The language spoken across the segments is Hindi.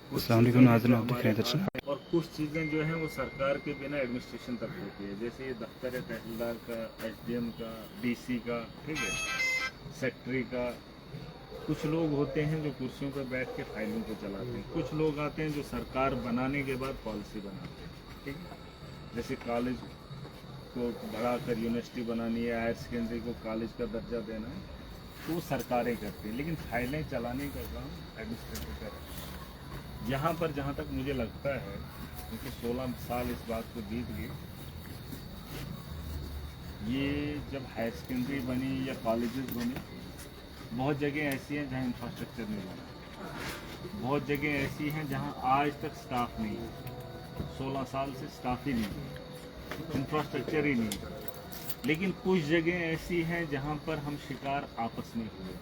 अस्सलाम वालेकुम नाज़रीन, आप देख रहे हैं दर्शन। और कुछ चीज़ें जो हैं वो सरकार के बिना एडमिनिस्ट्रेशन तक होती है, जैसे ये दफ्तर है तहसीलदार का, एसडीएम का, डीसी का, ठीक है, सेक्रेटरी का। कुछ लोग होते हैं जो कुर्सियों पर बैठ के फाइलों को चलाते हैं, कुछ लोग आते हैं जो सरकार बनाने के बाद पॉलिसी बनाते हैं, ठीक है। जैसे कॉलेज को बढ़ाकर यूनिवर्सिटी बनानी है, हायर सेकेंडरी को कॉलेज का दर्जा देना है, तो वो सरकारें करती हैं, लेकिन फाइलें चलाने का काम एडमिनिस्ट्रेटर कर रहे हैं। यहाँ पर जहाँ तक मुझे लगता है, क्योंकि 16 साल इस बात को बीत गए, ये जब हायर सेकेंडरी बनी या कॉलेजेस बने, बहुत जगह ऐसी हैं जहाँ इंफ्रास्ट्रक्चर नहीं बना, बहुत जगह ऐसी हैं जहाँ आज तक स्टाफ नहीं है, 16 साल से स्टाफ ही नहीं है, इंफ्रास्ट्रक्चर ही नहीं है। लेकिन कुछ जगह ऐसी हैं जहाँ पर हम शिकार आपस में हुए,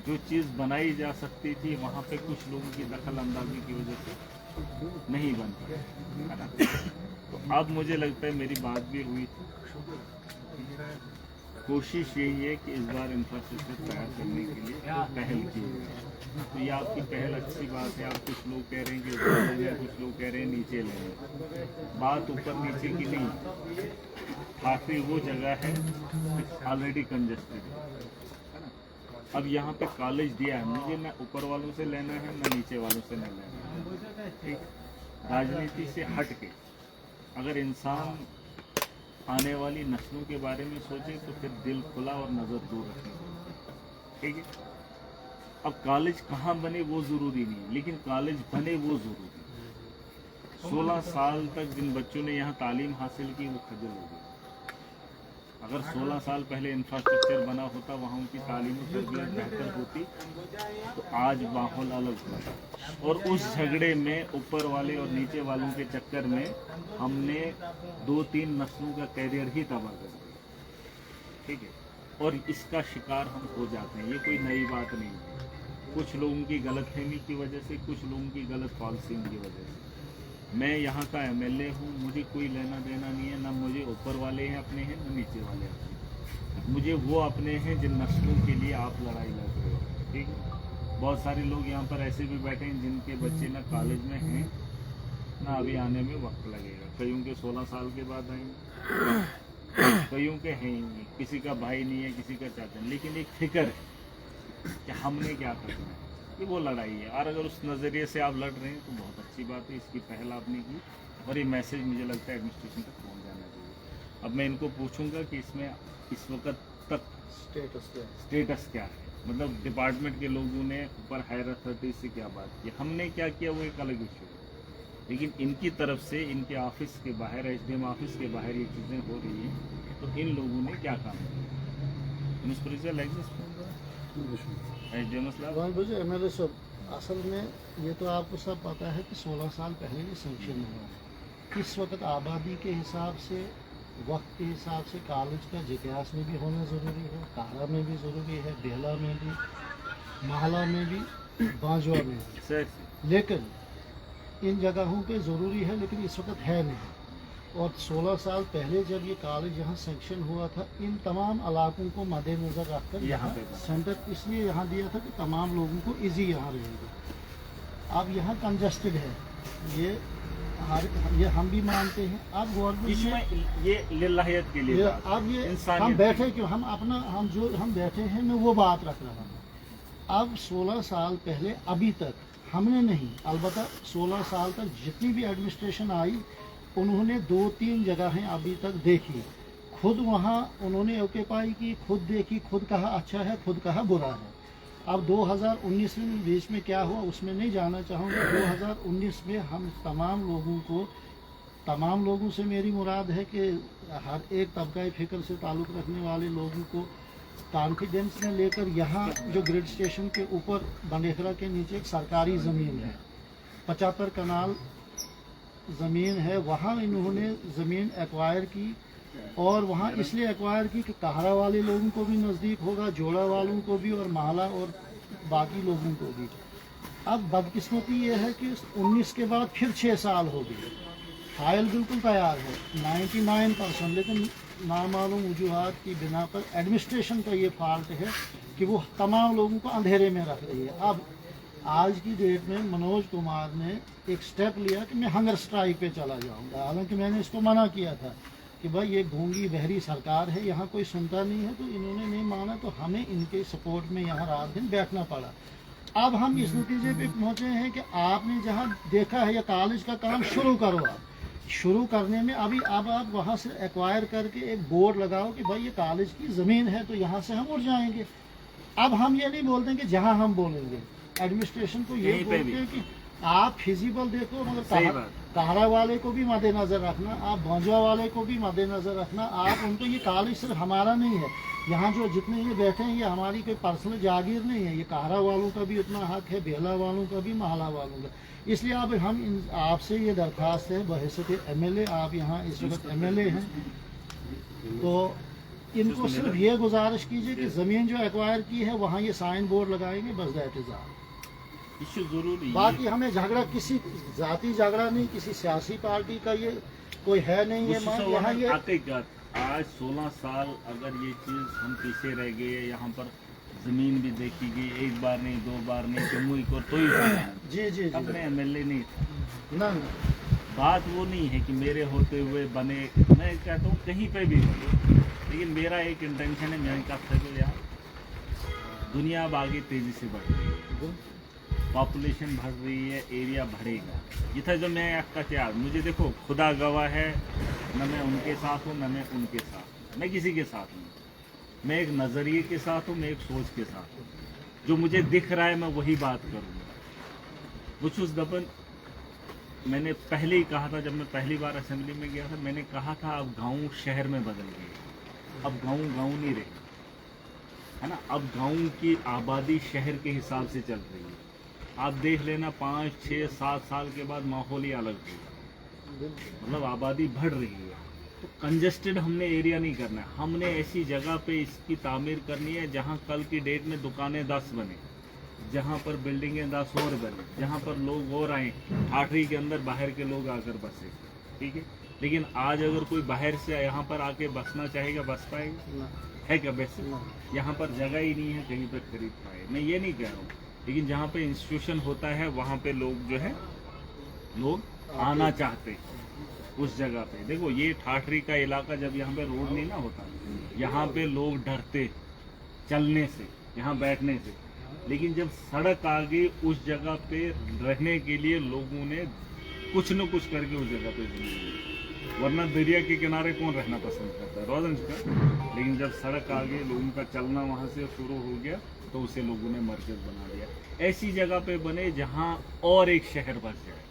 जो चीज़ बनाई जा सकती थी वहाँ पे कुछ लोगों की दखल अंदाजी की वजह से नहीं बन पाई, है ना। तो अब मुझे लगता है मेरी बात भी हुई थी, कोशिश यही है कि इस बार इंफ्रास्ट्रक्चर तैयार करने के लिए पहल की है। तो ये आपकी पहल अच्छी बात है। आप कुछ लोग कह रहे हैं कि ऊपर ले लें, कुछ लोग कह रहे हैं नीचे ले लें। बात ऊपर नीचे की नहीं, काफ़ी वो जगह है ऑलरेडी कंजस्टेड है ना। अब यहाँ पे कॉलेज दिया है, मुझे ना ऊपर वालों से लेना है ना नीचे वालों से न लेना है, ठीक। राजनीति से हट के अगर इंसान आने वाली नस्लों के बारे में सोचे तो फिर दिल खुला और नज़र दूर रखें, ठीक है। अब कॉलेज कहाँ बने वो ज़रूरी नहीं, लेकिन कॉलेज बने वो ज़रूरी है। 16 साल तक जिन बच्चों ने यहाँ तालीम हासिल की वो खजल हो गए। अगर 16 साल पहले इंफ्रास्ट्रक्चर बना होता, वहाँ उनकी तालीम और तरबियत बेहतर होती, तो आज माहौल अलग होता। और उस झगड़े में ऊपर वाले और नीचे वालों के चक्कर में हमने 2-3 नस्लों का कैरियर ही तबाह कर दिया, ठीक है। और इसका शिकार हम हो जाते हैं, ये कोई नई बात नहीं है। कुछ लोगों की गलतफहमी की वजह से, कुछ लोगों की गलत पॉलिसिंग की वजह से। मैं यहाँ का एमएलए हूँ, मुझे कोई लेना देना नहीं है, ना मुझे ऊपर वाले हैं अपने हैं ना नीचे वाले हैं। मुझे वो अपने हैं जिन नस्लों के लिए आप लड़ाई लड़ रहे हो, ठीक है। बहुत सारे लोग यहाँ पर ऐसे भी बैठे हैं जिनके बच्चे ना कॉलेज में हैं ना अभी आने में वक्त लगेगा। कईयों के 16 साल के बाद आएंगे, कईयों के हैं ही नहीं, किसी का भाई नहीं है, किसी का चाचा नहीं, लेकिन एक फिक्र है कि हमने क्या करना है, ये वो लड़ाई है। और अगर उस नज़रिए से आप लड़ रहे हैं तो बहुत अच्छी बात है, इसकी पहल आपने की और ये मैसेज मुझे लगता है एडमिनिस्ट्रेशन तक पहुंच जाना चाहिए। अब मैं इनको पूछूंगा कि इसमें इस वक्त तक स्टेटस क्या है, मतलब डिपार्टमेंट के लोगों ने ऊपर हायर अथॉरिटी से क्या बात की, हमने क्या किया, वो एक अलग इशू है। लेकिन इनकी तरफ से, इनके ऑफिस के बाहर, एसडीएम ऑफिस के बाहर ये चीज़ें हो रही हैं, तो इन लोगों ने क्या काम किया। एमएलए साहब, असल में ये तो आपको सब पता है कि 16 साल पहले ये सेंक्शन हुआ है। इस वक्त आबादी के हिसाब से, वक्त के हिसाब से कॉलेज का जिक्यास में भी होना ज़रूरी है, कारा में भी ज़रूरी है, बेहला में भी, महला में भी, बाजवा में भी। लेकिन इन जगहों पे ज़रूरी है, लेकिन इस वक्त है नहीं। और 16 साल पहले जब ये कॉलेज यहाँ सेंक्शन हुआ था, इन तमाम इलाकों को मद्देनज़र रखकर यहाँ सेंटर इसलिए यहाँ दिया था कि तमाम लोगों को इजी यहाँ रहेंगे। अब यहाँ कंजस्टेड है, ये हम भी मानते हैं। अब गवर्नमेंट ये लिल्लाहियत के लिए अब ये हम बैठे क्यों, हम बैठे हैं, मैं वो बात रख रहा हूँ। अब 16 साल पहले अभी तक हमने नहीं, अलबत्ता 16 साल तक जितनी भी एडमिनिस्ट्रेशन आई उन्होंने 2-3 जगहें अभी तक देखी, खुद वहाँ उन्होंने ऑक्यूपाई की, खुद देखी, खुद कहा अच्छा है, खुद कहा बुरा है। अब 2019 में बीच में क्या हुआ उसमें नहीं जाना चाहूँगा। 2019 में हम तमाम लोगों से मेरी मुराद है कि हर एक तबका फ़िक्र से ताल्लुक़ रखने वाले लोगों को कॉन्फिडेंस में लेकर यहाँ जो ग्रिड स्टेशन के ऊपर बंडेखरा के नीचे एक सरकारी ज़मीन है, 75 कनाल ज़मीन है, वहाँ इन्होंने ज़मीन एक्वायर की। और वहाँ इसलिए एक्वायर की कि कहरा वाले लोगों को भी नज़दीक होगा, जोड़ा वालों को भी, और महला और बाकी लोगों को भी। अब बदकिस्मती ये है कि 19 के बाद फिर 6 साल हो गए, फाइल बिल्कुल तैयार है 99%, लेकिन नामालूम वजूहात की बिना पर एडमिनिस्ट्रेशन का ये फॉल्ट है कि वो तमाम लोगों को अंधेरे में रख रही है। अब आज की डेट में मनोज कुमार ने एक स्टेप लिया कि मैं हंगर स्ट्राइक पे चला जाऊंगा। हालांकि मैंने इसको मना किया था कि भाई ये गूंगी बहरी सरकार है, यहाँ कोई सुनता नहीं है, तो इन्होंने नहीं माना, तो हमें इनके सपोर्ट में यहाँ रात दिन बैठना पड़ा। अब हम इस नतीजे पे पहुंचे हैं कि आपने जहाँ देखा है, या कॉलेज का काम शुरू करो, आप शुरू करने में अब आप वहाँ से एक्वायर करके एक बोर्ड लगाओ कि भाई ये कॉलेज की ज़मीन है, तो यहाँ से हम उठ जाएंगे। अब हम ये नहीं बोलते कि जहाँ हम बोलेंगे, एडमिनिस्ट्रेशन को ये बोलते हैं कि आप फिजिबल देखो, मगर कारा वाले को भी मद्देनजर रखना, आप भोंजवा वाले को भी मद्देनजर रखना। आप उनको, ये कॉलेज सिर्फ हमारा नहीं है, यहाँ जो जितने ये बैठे हैं ये हमारी कोई पर्सनल जागीर नहीं है, ये कारा वालों का भी उतना हक है, बेला वालों का भी, महला वालों का। इसलिए अब हम आपसे ये दरख्वास्त है बहैसियत एमएलए, आप यहाँ इस वक्त एमएलए हैं, तो इनको सिर्फ ये गुजारिश कीजिए कि ज़मीन जो एक्वायर की है वहाँ ये साइन बोर्ड लगाएंगे, बस दैट इज़ ऑल। इश्यू जरूरी। बाकी हमें झगड़ा किसी जाति झगड़ा नहीं, किसी सियासी पार्टी का ये कोई है नहीं है। यहाँ ये आज 16 साल अगर ये चीज़ हम पीछे रह गए, यहाँ पर ज़मीन भी देखी गई, एक बार नहीं, 2 बार नहीं, जम्मू को तो ही जी अपने एमएलए नहीं था ना। बात वो नहीं है कि मेरे होते हुए बने, मैं कहता हूँ कहीं पे भी बने, लेकिन मेरा एक इंटेंशन है, मैं कहता हूँ यार दुनिया अब आगे तेज़ी से बढ़ रही है, पॉपुलेशन बढ़ रही है, एरिया बढ़ेगा। ये था जो मैं आपका क्या, मुझे देखो खुदा गवाह है, न मैं उनके साथ हूँ न मैं उनके साथ हूँ, मैं किसी के साथ हूँ, मैं एक नज़रिए के साथ हूँ, मैं एक सोच के साथ हूँ। जो मुझे दिख रहा है मैं वही बात करूँगा। कुछ उस दफन मैंने पहले ही कहा था, जब मैं पहली बार असेंबली में गया था, मैंने कहा था अब गाँव शहर में बदल गए, अब गाँव नहीं रहे, है ना। अब गाँव की आबादी शहर के हिसाब से चल रही है। आप देख लेना 5, 6, 7 साल के बाद माहौल ही अलग होगा, मतलब आबादी बढ़ रही है। तो कंजस्टेड हमने एरिया नहीं करना है, हमने ऐसी जगह पे इसकी तामीर करनी है जहाँ कल की डेट में दुकानें 10 बने, जहाँ पर बिल्डिंगें 10 और बने, जहाँ पर लोग और आए, ठाठरी के अंदर बाहर के लोग आकर बसे, ठीक है। लेकिन आज अगर कोई बाहर से यहाँ पर आके बसना चाहेगा, बस पाएगा? है क्या? वैसे यहाँ पर जगह ही नहीं है कहीं पर खरीद पाए। मैं ये नहीं कह रहा हूँ, लेकिन जहाँ पे इंस्टीट्यूशन होता है वहाँ पे लोग जो है, लोग आना चाहते हैं उस जगह पे। देखो ये ठाठरी का इलाका, जब यहाँ पे रोड नहीं ना होता, यहाँ पे लोग डरते चलने से, यहाँ बैठने से, लेकिन जब सड़क आ गई उस जगह पे रहने के लिए लोगों ने कुछ न कुछ करके उस जगह पे जिंदगी, वरना दरिया के किनारे कौन रहना पसंद करता है, रोजंस का। लेकिन जब सड़क आ गई, लोगों का चलना वहाँ से शुरू हो गया, तो उसे लोगों ने मरकज बना दिया। ऐसी जगह पे बने जहाँ और एक शहर बस जाए।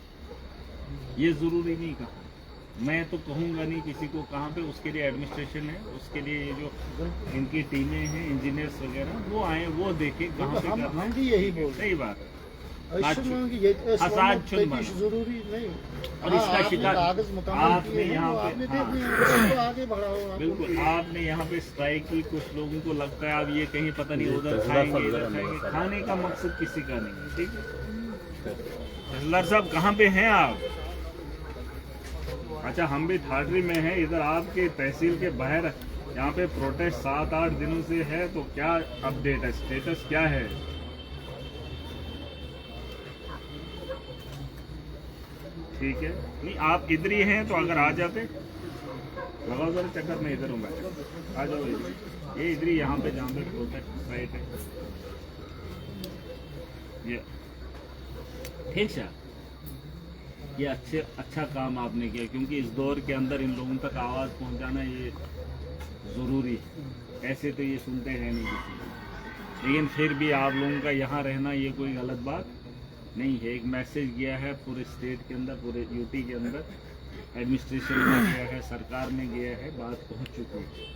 ये ज़रूरी नहीं कहा, मैं तो कहूँगा नहीं किसी को कहाँ पे, उसके लिए एडमिनिस्ट्रेशन है, उसके लिए ये जो इनकी टीमें हैं, इंजीनियर्स वगैरह, वो आए, वो देखें कहाँ पे करना है। भी यही बोल, सही बात है। जरूरी नहीं। और इसका शिकार आपने यहाँ पे, आगे बढ़ाओ। बिल्कुल, आपने यहाँ पे स्ट्राइक की, कुछ लोगों को लगता है अब ये कहीं पता नहीं उधर खाएंगे इधर खाएंगे, खाने का मकसद किसी का नहीं है, ठीक है। तहसीलदार साहब कहाँ पे हैं आप? अच्छा, हम भी ठाठरी में हैं, इधर आपके तहसील के बाहर यहाँ पे प्रोटेस्ट 7-8 दिनों से है, तो क्या अपडेट है, स्टेटस क्या है? ठीक है, नहीं आप इधर ही हैं, तो अगर आ जाते, लगाओ जरा चक्कर में, इधर हूँ मैं, आ जाओ इधर, ये इधर ही यहाँ पे जहाँ पे प्रोटेक्ट साइट है ये, ठीक है। ये अच्छा काम आपने किया, क्योंकि इस दौर के अंदर इन लोगों तक आवाज़ पहुँचाना ये ज़रूरी है। ऐसे तो ये सुनते हैं नहीं किसी, लेकिन फिर भी आप लोगों का यहाँ रहना ये कोई गलत बात नहीं है। एक मैसेज गया है पूरे स्टेट के अंदर, पूरे यूटी के अंदर, एडमिनिस्ट्रेशन में गया है, सरकार में गया है, बात पहुंच चुकी है।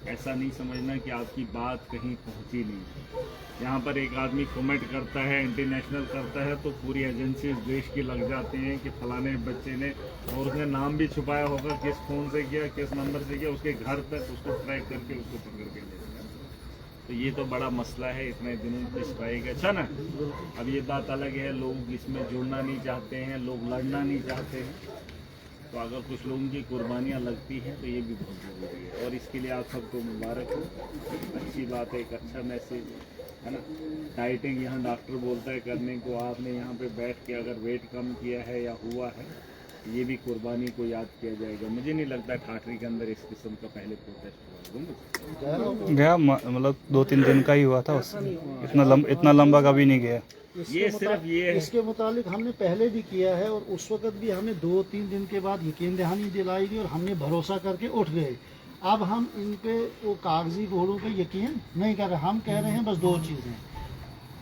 ऐसा नहीं समझना कि आपकी बात कहीं पहुंची नहीं। यहाँ पर एक आदमी कमेंट करता है, इंटरनेशनल करता है, तो पूरी एजेंसी देश की लग जाती हैं कि फलाने बच्चे ने, और उसने नाम भी छुपाया होगा, किस फ़ोन से किया, किस नंबर से किया, उसके घर तक उसको ट्रैक करके उसको पकड़ के ले गया। तो ये तो बड़ा मसला है, इतने दिनों की स्ट्राइक। अच्छा ना, अब ये बात अलग है, लोग इसमें जुड़ना नहीं चाहते हैं, लोग लड़ना नहीं चाहते हैं, तो अगर कुछ लोगों की कुर्बानियाँ लगती हैं तो ये भी बहुत ज़रूरी है, और इसके लिए आप सबको मुबारक हो। अच्छी बात है, एक अच्छा मैसेज है ना। डाइटिंग यहाँ डॉक्टर बोलता है करने को, आपने यहाँ पे बैठ के अगर वेट कम किया है या हुआ है, ये भी कुर्बानी को याद किया जाएगा। मुझे नहीं लगता ठाठरी के अंदर इस किस्म का पहले प्रोटेस्ट हुआ। गया मतलब 2-3 दिन का ही हुआ था उससे, इतना लंबा कभी नहीं गया। ये सिर्फ ये है। इसके मुतालिक हमने पहले भी किया है और उस वक्त भी हमें 2-3 दिन के बाद यकीन दहानी दिलाई गई और हमने भरोसा करके उठ गए। अब हम इन पे वो कागजी घोड़ों पे यकीन नहीं कर रहे। हम कह रहे हैं बस 2 चीज़ें,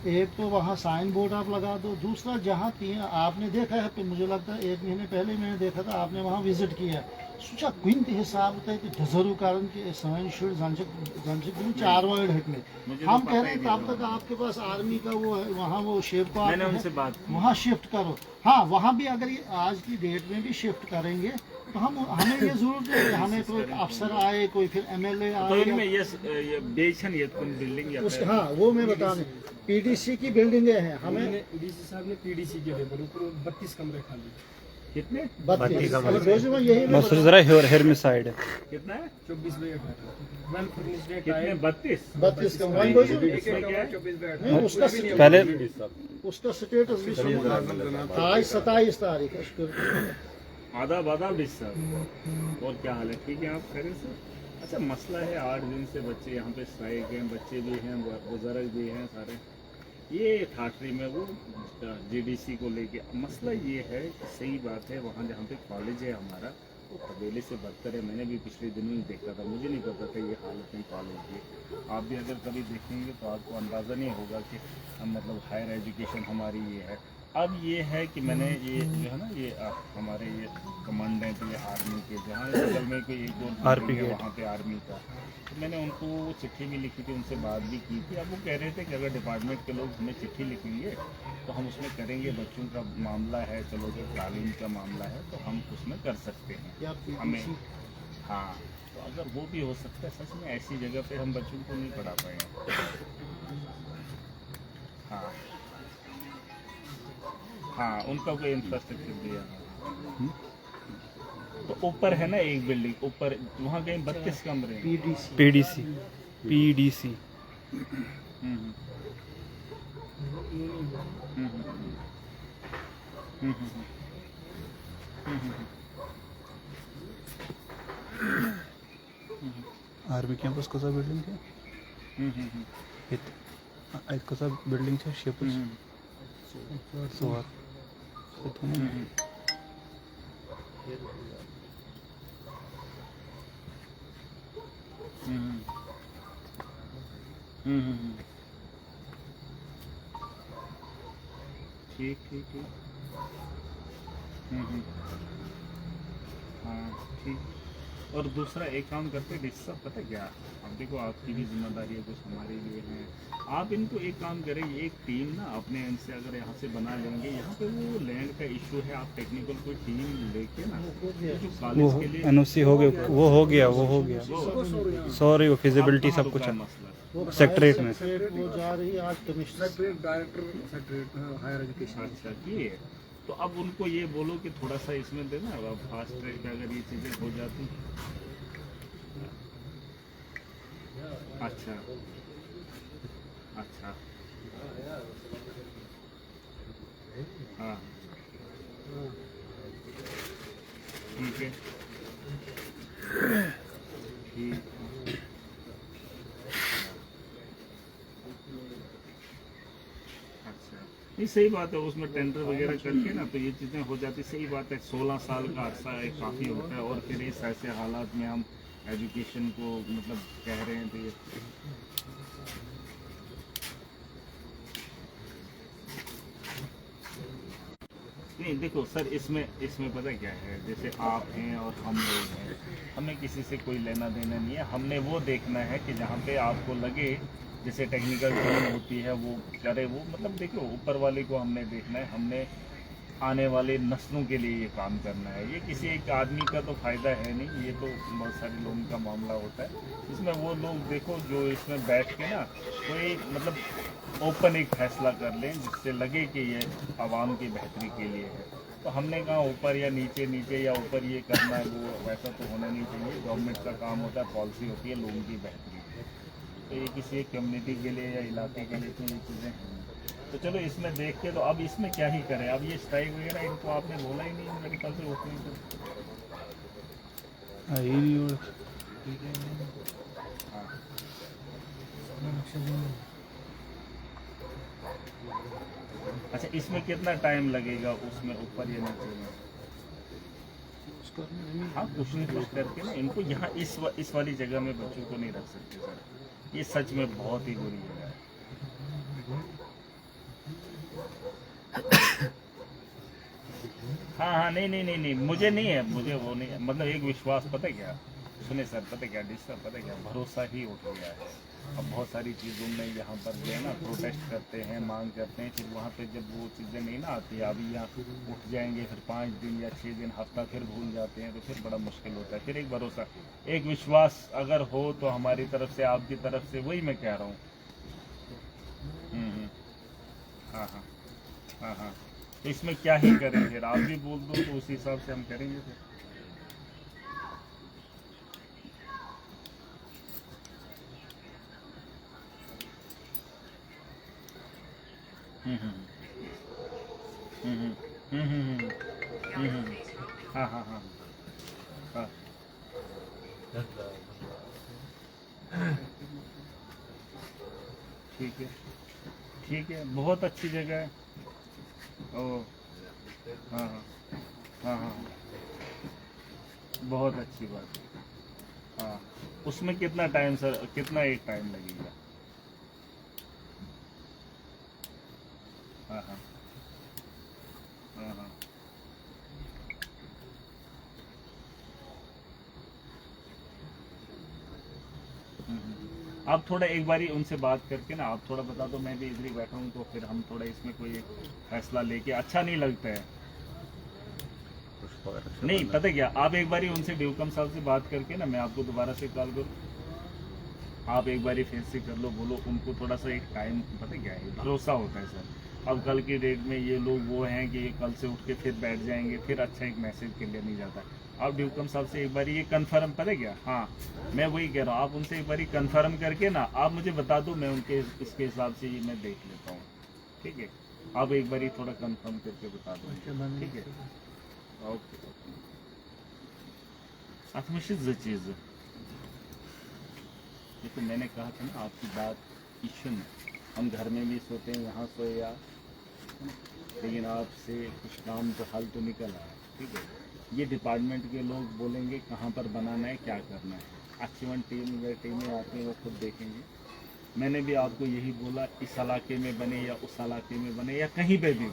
एक तो वहाँ साइन बोर्ड आप लगा दो, दूसरा जहाँ 3 आपने देखा है, तो मुझे लगता है 1 महीने पहले मैंने देखा था, आपने वहाँ विजिट किया, सोचा कुन हिसाब होता जरूर कारण कि साइन शुड जमशेद 4 वर्ड हटने। हम कह रहे हैं तब तक आपके पास आर्मी का वो है, वहाँ वो शिफ्ट मैंने उनसे बात की। वहाँ शिफ्ट करो। हाँ, वहाँ भी अगर ये आज की डेट में भी शिफ्ट करेंगे तो हमें ये जरूरत है हमें कोई अफसर आए, कोई फिर MLA तो आए इनमें ये बेचन ये बिल्डिंग या उसका। हाँ, वो मैं बता रहा हूँ, PDC की बिल्डिंगें हैं। हमें डीसी साहब ने PDC के लिए 32 कमरे खाली। कितने 32 यही मैं बस जरा हेर में साइड है। कितना है? 24 बेड वेल फर्निश्ड है। कितने 32 32 का इसमें क्या है? 24 बेड नहीं, पहले उसका स्टेटस भी सुनो। आज 27 तारीख है, शुक्र। आदाब सर, और क्या हाल है? ठीक है, आप खैरियत से? अच्छा, मसला है 8 दिन से बच्चे यहाँ पे स्ट्राइक हैं, बच्चे भी हैं, बुजुर्ग भी हैं सारे। ये ठाठरी में वो GDC को लेके मसला ये है कि सही बात है, वहाँ जहाँ पे कॉलेज है हमारा वो तबेले से बदतर है। मैंने भी पिछले दिनों ही देखा था, मुझे नहीं पता था ये हालत में कॉलेज की। आप भी अगर कभी देखेंगे तो आपको अंदाज़ा नहीं होगा कि मतलब हायर एजुकेशन हमारी ये है। अब ये है कि मैंने ये जो है ना ये हमारे ये कमांडेंट ये आर्मी के जहाँ बगल में कोई एक और RP है वहाँ पे आर्मी का, तो मैंने उनको चिट्ठी भी लिखी थी, उनसे बात भी की थी। अब वो कह रहे थे कि अगर डिपार्टमेंट के लोग हमें चिट्ठी लिखेंगे तो हम उसमें करेंगे, बच्चों का मामला है, चलो जो तालीम का मामला है तो हम उसमें कर सकते हैं हमें। हाँ, तो अगर वो भी हो सकता है, सच में ऐसी जगह पे हम बच्चों को नहीं पढ़ा पाएंगे। हाँ हाँ, उनका कोई इंफ्रास्ट्रक्चर दिया तो ऊपर है ना एक बिल्डिंग ऊपर, वहाँ कहीं 32 कमरे हैं। PDC आर्मी कैंपस कसा बिल्डिंग है, कसा बिल्डिंग है शेप सोवा ठीक ठीक ठीक। हाँ ठीक। और दूसरा एक काम करते डिस्टर्ब, पता क्या, अब देखो आपकी भी जिम्मेदारी है, कुछ हमारे लिए है। आप इनको एक काम करें, एक टीम ना अपने एंड से अगर यहाँ से बना लेंगे, यहाँ पे वो लैंड का इशू है, आप टेक्निकल कोई टीम लेके ना जो कॉलेज के लिए NOC हो गया, वो हो गया सॉरी, वो फिजिबिलिटी सब कुछ है मसला सेक्रेटरीट में वो जा रही है आज commissioner director secretary higher education. अच्छा ये, तो अब उनको ये बोलो कि थोड़ा सा इसमें देना, अब फास्ट ट्रैक पे अगर ये चीज़ें हो जाती। अच्छा अच्छा, हाँ ठीक है ठीक। अच्छा नहीं, सही बात है, उसमें टेंडर वगैरह करके ना तो ये चीज़ें हो जाती। सही बात है, 16 साल का अर्सा एक काफ़ी होता है, और फिर इस ऐसे हालात में हम एजुकेशन को मतलब कह रहे हैं तो ये नहीं। देखो सर, इसमें पता क्या है, जैसे आप हैं और हम लोग हैं, हमें किसी से कोई लेना देना नहीं है। हमने वो देखना है कि जहाँ पे आपको लगे जैसे टेक्निकल टीम होती है वो करे, वो मतलब देखो ऊपर वाले को हमने देखना है, हमने आने वाले नस्लों के लिए ये काम करना है। ये किसी एक आदमी का तो फ़ायदा है नहीं, ये तो बहुत सारे लोगों का मामला होता है। इसमें वो लोग देखो जो इसमें बैठ के ना कोई मतलब ओपन एक फैसला कर लें जिससे लगे कि ये आवाम की बेहतरी के लिए है। तो हमने कहा ऊपर या नीचे या ऊपर ये करना है, वो वैसा तो होना नहीं चाहिए। गवर्नमेंट का काम होता है, पॉलिसी होती है लोगों की बेहतरी। तो ये किसी एक कम्युनिटी के लिए या इलाके के लिए तो ये चीज़ें हैं। तो चलो इसमें देख के, तो अब इसमें क्या ही करें। अब ये स्ट्राइक वगैरह इनको आपने बोला ही नहीं मेरे ख्याल से होते हैं तो। ही नहीं उड़ हाँ अच्छा, इसमें कितना टाइम लगेगा उसमें ऊपर या नीचे में? हाँ कुछ नहीं कुछ करके ना इनको यहाँ इस वाली जगह में बच्चों को नहीं रख सकते सर, ये सच में बहुत ही बुरी जगह है। हाँ नहीं, मुझे नहीं है, मुझे वो नहीं है, मतलब एक विश्वास, पता है क्या सुने सर, पता है क्या डिस्टर्ब, पता है क्या भरोसा ही उठ गया है। अब बहुत सारी चीज़ों में यहाँ पर जो है ना प्रोटेस्ट करते हैं, मांग करते हैं, फिर वहाँ पे जब वो चीज़ें नहीं ना आती, अभी यहाँ उठ जाएंगे, फिर 5 दिन या 6 दिन हफ्ता फिर भूल जाते हैं, तो फिर बड़ा मुश्किल होता है। फिर एक भरोसा, एक विश्वास अगर हो तो हमारी तरफ से, आपकी तरफ से, वही मैं कह रहा हूँ। हाँ, तो इसमें क्या ही करें फिर, आप भी बोल दो तो उसी हिसाब से हम करेंगे फिर। हाँ ठीक है, बहुत अच्छी जगह है। ओ हाँ, बहुत अच्छी बात है। हाँ, उसमें कितना टाइम सर, कितना एक टाइम लगेगा? हाँ। आप थोड़ा एक बारी उनसे बात करके ना, आप थोड़ा बता दो, मैं भी इधर ही बैठा हूँ, तो फिर हम थोड़ा इसमें कोई एक फैसला लेके, अच्छा नहीं लगता है। नहीं पता क्या, आप एक बारी उनसे ड्यूकम साहब से बात करके ना, मैं आपको दोबारा से कॉल करूँ, आप एक बारी फिर से कर लो, बोलो उनको थोड़ा सा एक टाइम, पता क्या है भरोसा होता है सर। अब कल की डेट में ये लोग वो हैं कि ये कल से उठ के फिर बैठ जाएंगे, फिर अच्छा एक मैसेज क्लियर नहीं जाता। आप ड्यूकम साहब से एक बारी ये कंफर्म, पता क्या, हाँ मैं वही कह रहा हूँ, आप उनसे एक बारी कंफर्म करके ना आप मुझे बता दो, मैं उनके इसके हिसाब से ये मैं देख लेता हूँ, ठीक है? आप एक बारी थोड़ा कंफर्म करके बता दो, ठीक है? ओके। चीज़ देखो, मैंने कहा था ना आपकी बात इशू में, हम घर में भी सोते हैं, यहाँ सोए या, लेकिन आपसे कुछ काम तो हल तो निकल आया, ठीक है? ये डिपार्टमेंट के लोग बोलेंगे कहाँ पर बनाना है, क्या करना है। अच्छी टीमें आती हैं, वो खुद देखेंगे। मैंने भी आपको यही बोला, इस इलाके में बने या उस इलाके में बने या कहीं पे भी,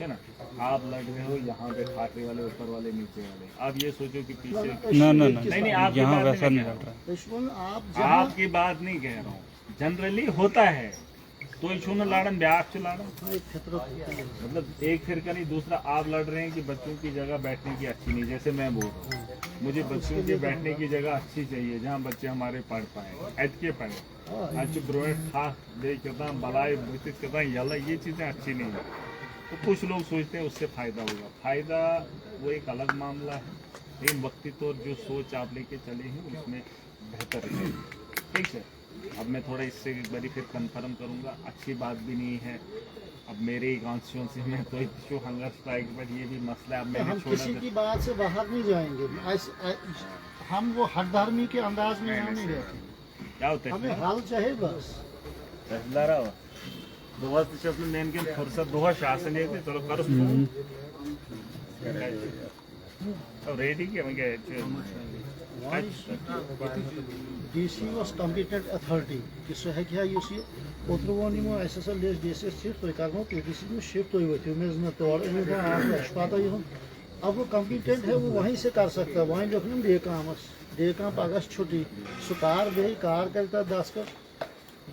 है ना? आप लड़ रहे हो यहाँ पे, खाटे वाले ऊपर वाले नीचे वाले, आप ये सोचो कि पीछे ना नहीं, आपकी यहाँ बात वैसा नहीं नहीं कह लग रहा। आपकी बात नहीं कह रहा हूँ, जनरली होता है तो इशू लाड़न ब्याह लाड़न, मतलब एक फिर का नहीं, दूसरा आप लड़ रहे हैं कि बच्चों की जगह बैठने की अच्छी नहीं, जैसे मैं बोल रहा हूँ, मुझे बच्चों की बैठने की जगह अच्छी चाहिए जहाँ बच्चे हमारे पढ़ पाए, एच के पढ़े, अच्छे ब्रोड था देता बलाई करता यला, ये चीज़ें अच्छी नहीं है। तो कुछ लोग सोचते हैं उससे फ़ायदा होगा, फ़ायदा वो एक अलग मामला है, लेकिन वक्ती तौर जो सोच आप लेके चले हैं उसमें बेहतर है, ठीक है? अब मैं थोड़ा इससे एक बारी फिर कंफर्म करूंगा, अच्छी बात भी नहीं है। अब मेरे कॉन्स्टिट्यूंसी में तो इशू हंगर स्ट्राइक पर ये भी मसला है, अब मैंने हम छोड़ा किसी की बात से बाहर नहीं जाएंगे, हम वो हठधर्मी के अंदाज में यहाँ नहीं रहते, क्या होता हमें है हाल चाहे बस। तहसीलदार दोहा मेन के फुर्सत दोहा शासन है, चलो करो रेडी क्या DC was competent authority कि सो है क्या ये ओत्रवन यमो SSL DC शिफ्ट तो करनो PTC में शिफ्ट हुई थी, मैं न तौर में आप पता ही हो, अब वो कम्पिटेंट है, वो वहीं से कर सकता है, वहीं जो हम डे काम अगस्त छुट्टी सुकार बे कार करता 10 का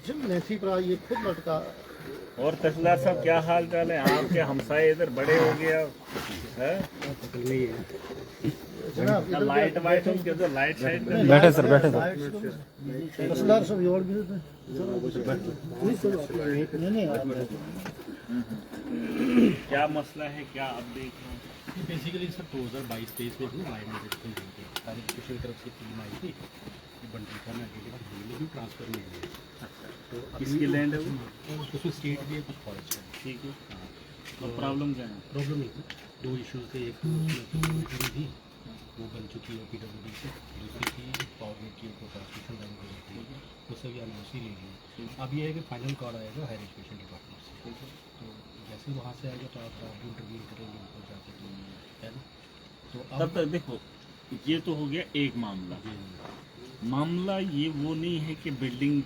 जिम लेथी पर ये खुद लटका। और तहसीलदार साहब क्या हाल चाल है? आपके हमसाए इधर बड़े हो गए जनाब लाइट वाइट उनके लाइट साइड बैठे सर, बैठे सर। तहसीलदार साहब योर भी नहीं क्या मसला है, क्या अपडेट है? बेसिकली सर 2022-23 में ना लाइन में सारी की तरफ से टीम आई थी, की बंटरी करना के बाद जमीन भी ट्रांसफर में हुई है। अच्छा, तो किसकी लैंड है वो? उसमें स्टेट भी है, कुछ फॉरेस्ट है। ठीक है, हाँ, तो प्रॉब्लम क्या है? प्रॉब्लम नहीं थी, दो इश्यूज थे। एक उसमें मीटरिंग थी, वो बन चुकी है PWD से। दूसरी थी पावर ग्रिड की ऊपर ट्रांसमिशन लाइन हो जाती है, वो सभी एनओसी ले लिए। अब ये है कि फाइनल कॉल आएगा हायर एजुकेशन डिपार्टमेंट से, तो जैसे वहाँ से आएगा तो आप इंटरव्यू करेंगे ऊपर जाके, तो है ना। तो तब तक देखो, ये तो हो गया एक मामला। मामला ये वो नहीं है कि बिल्डिंग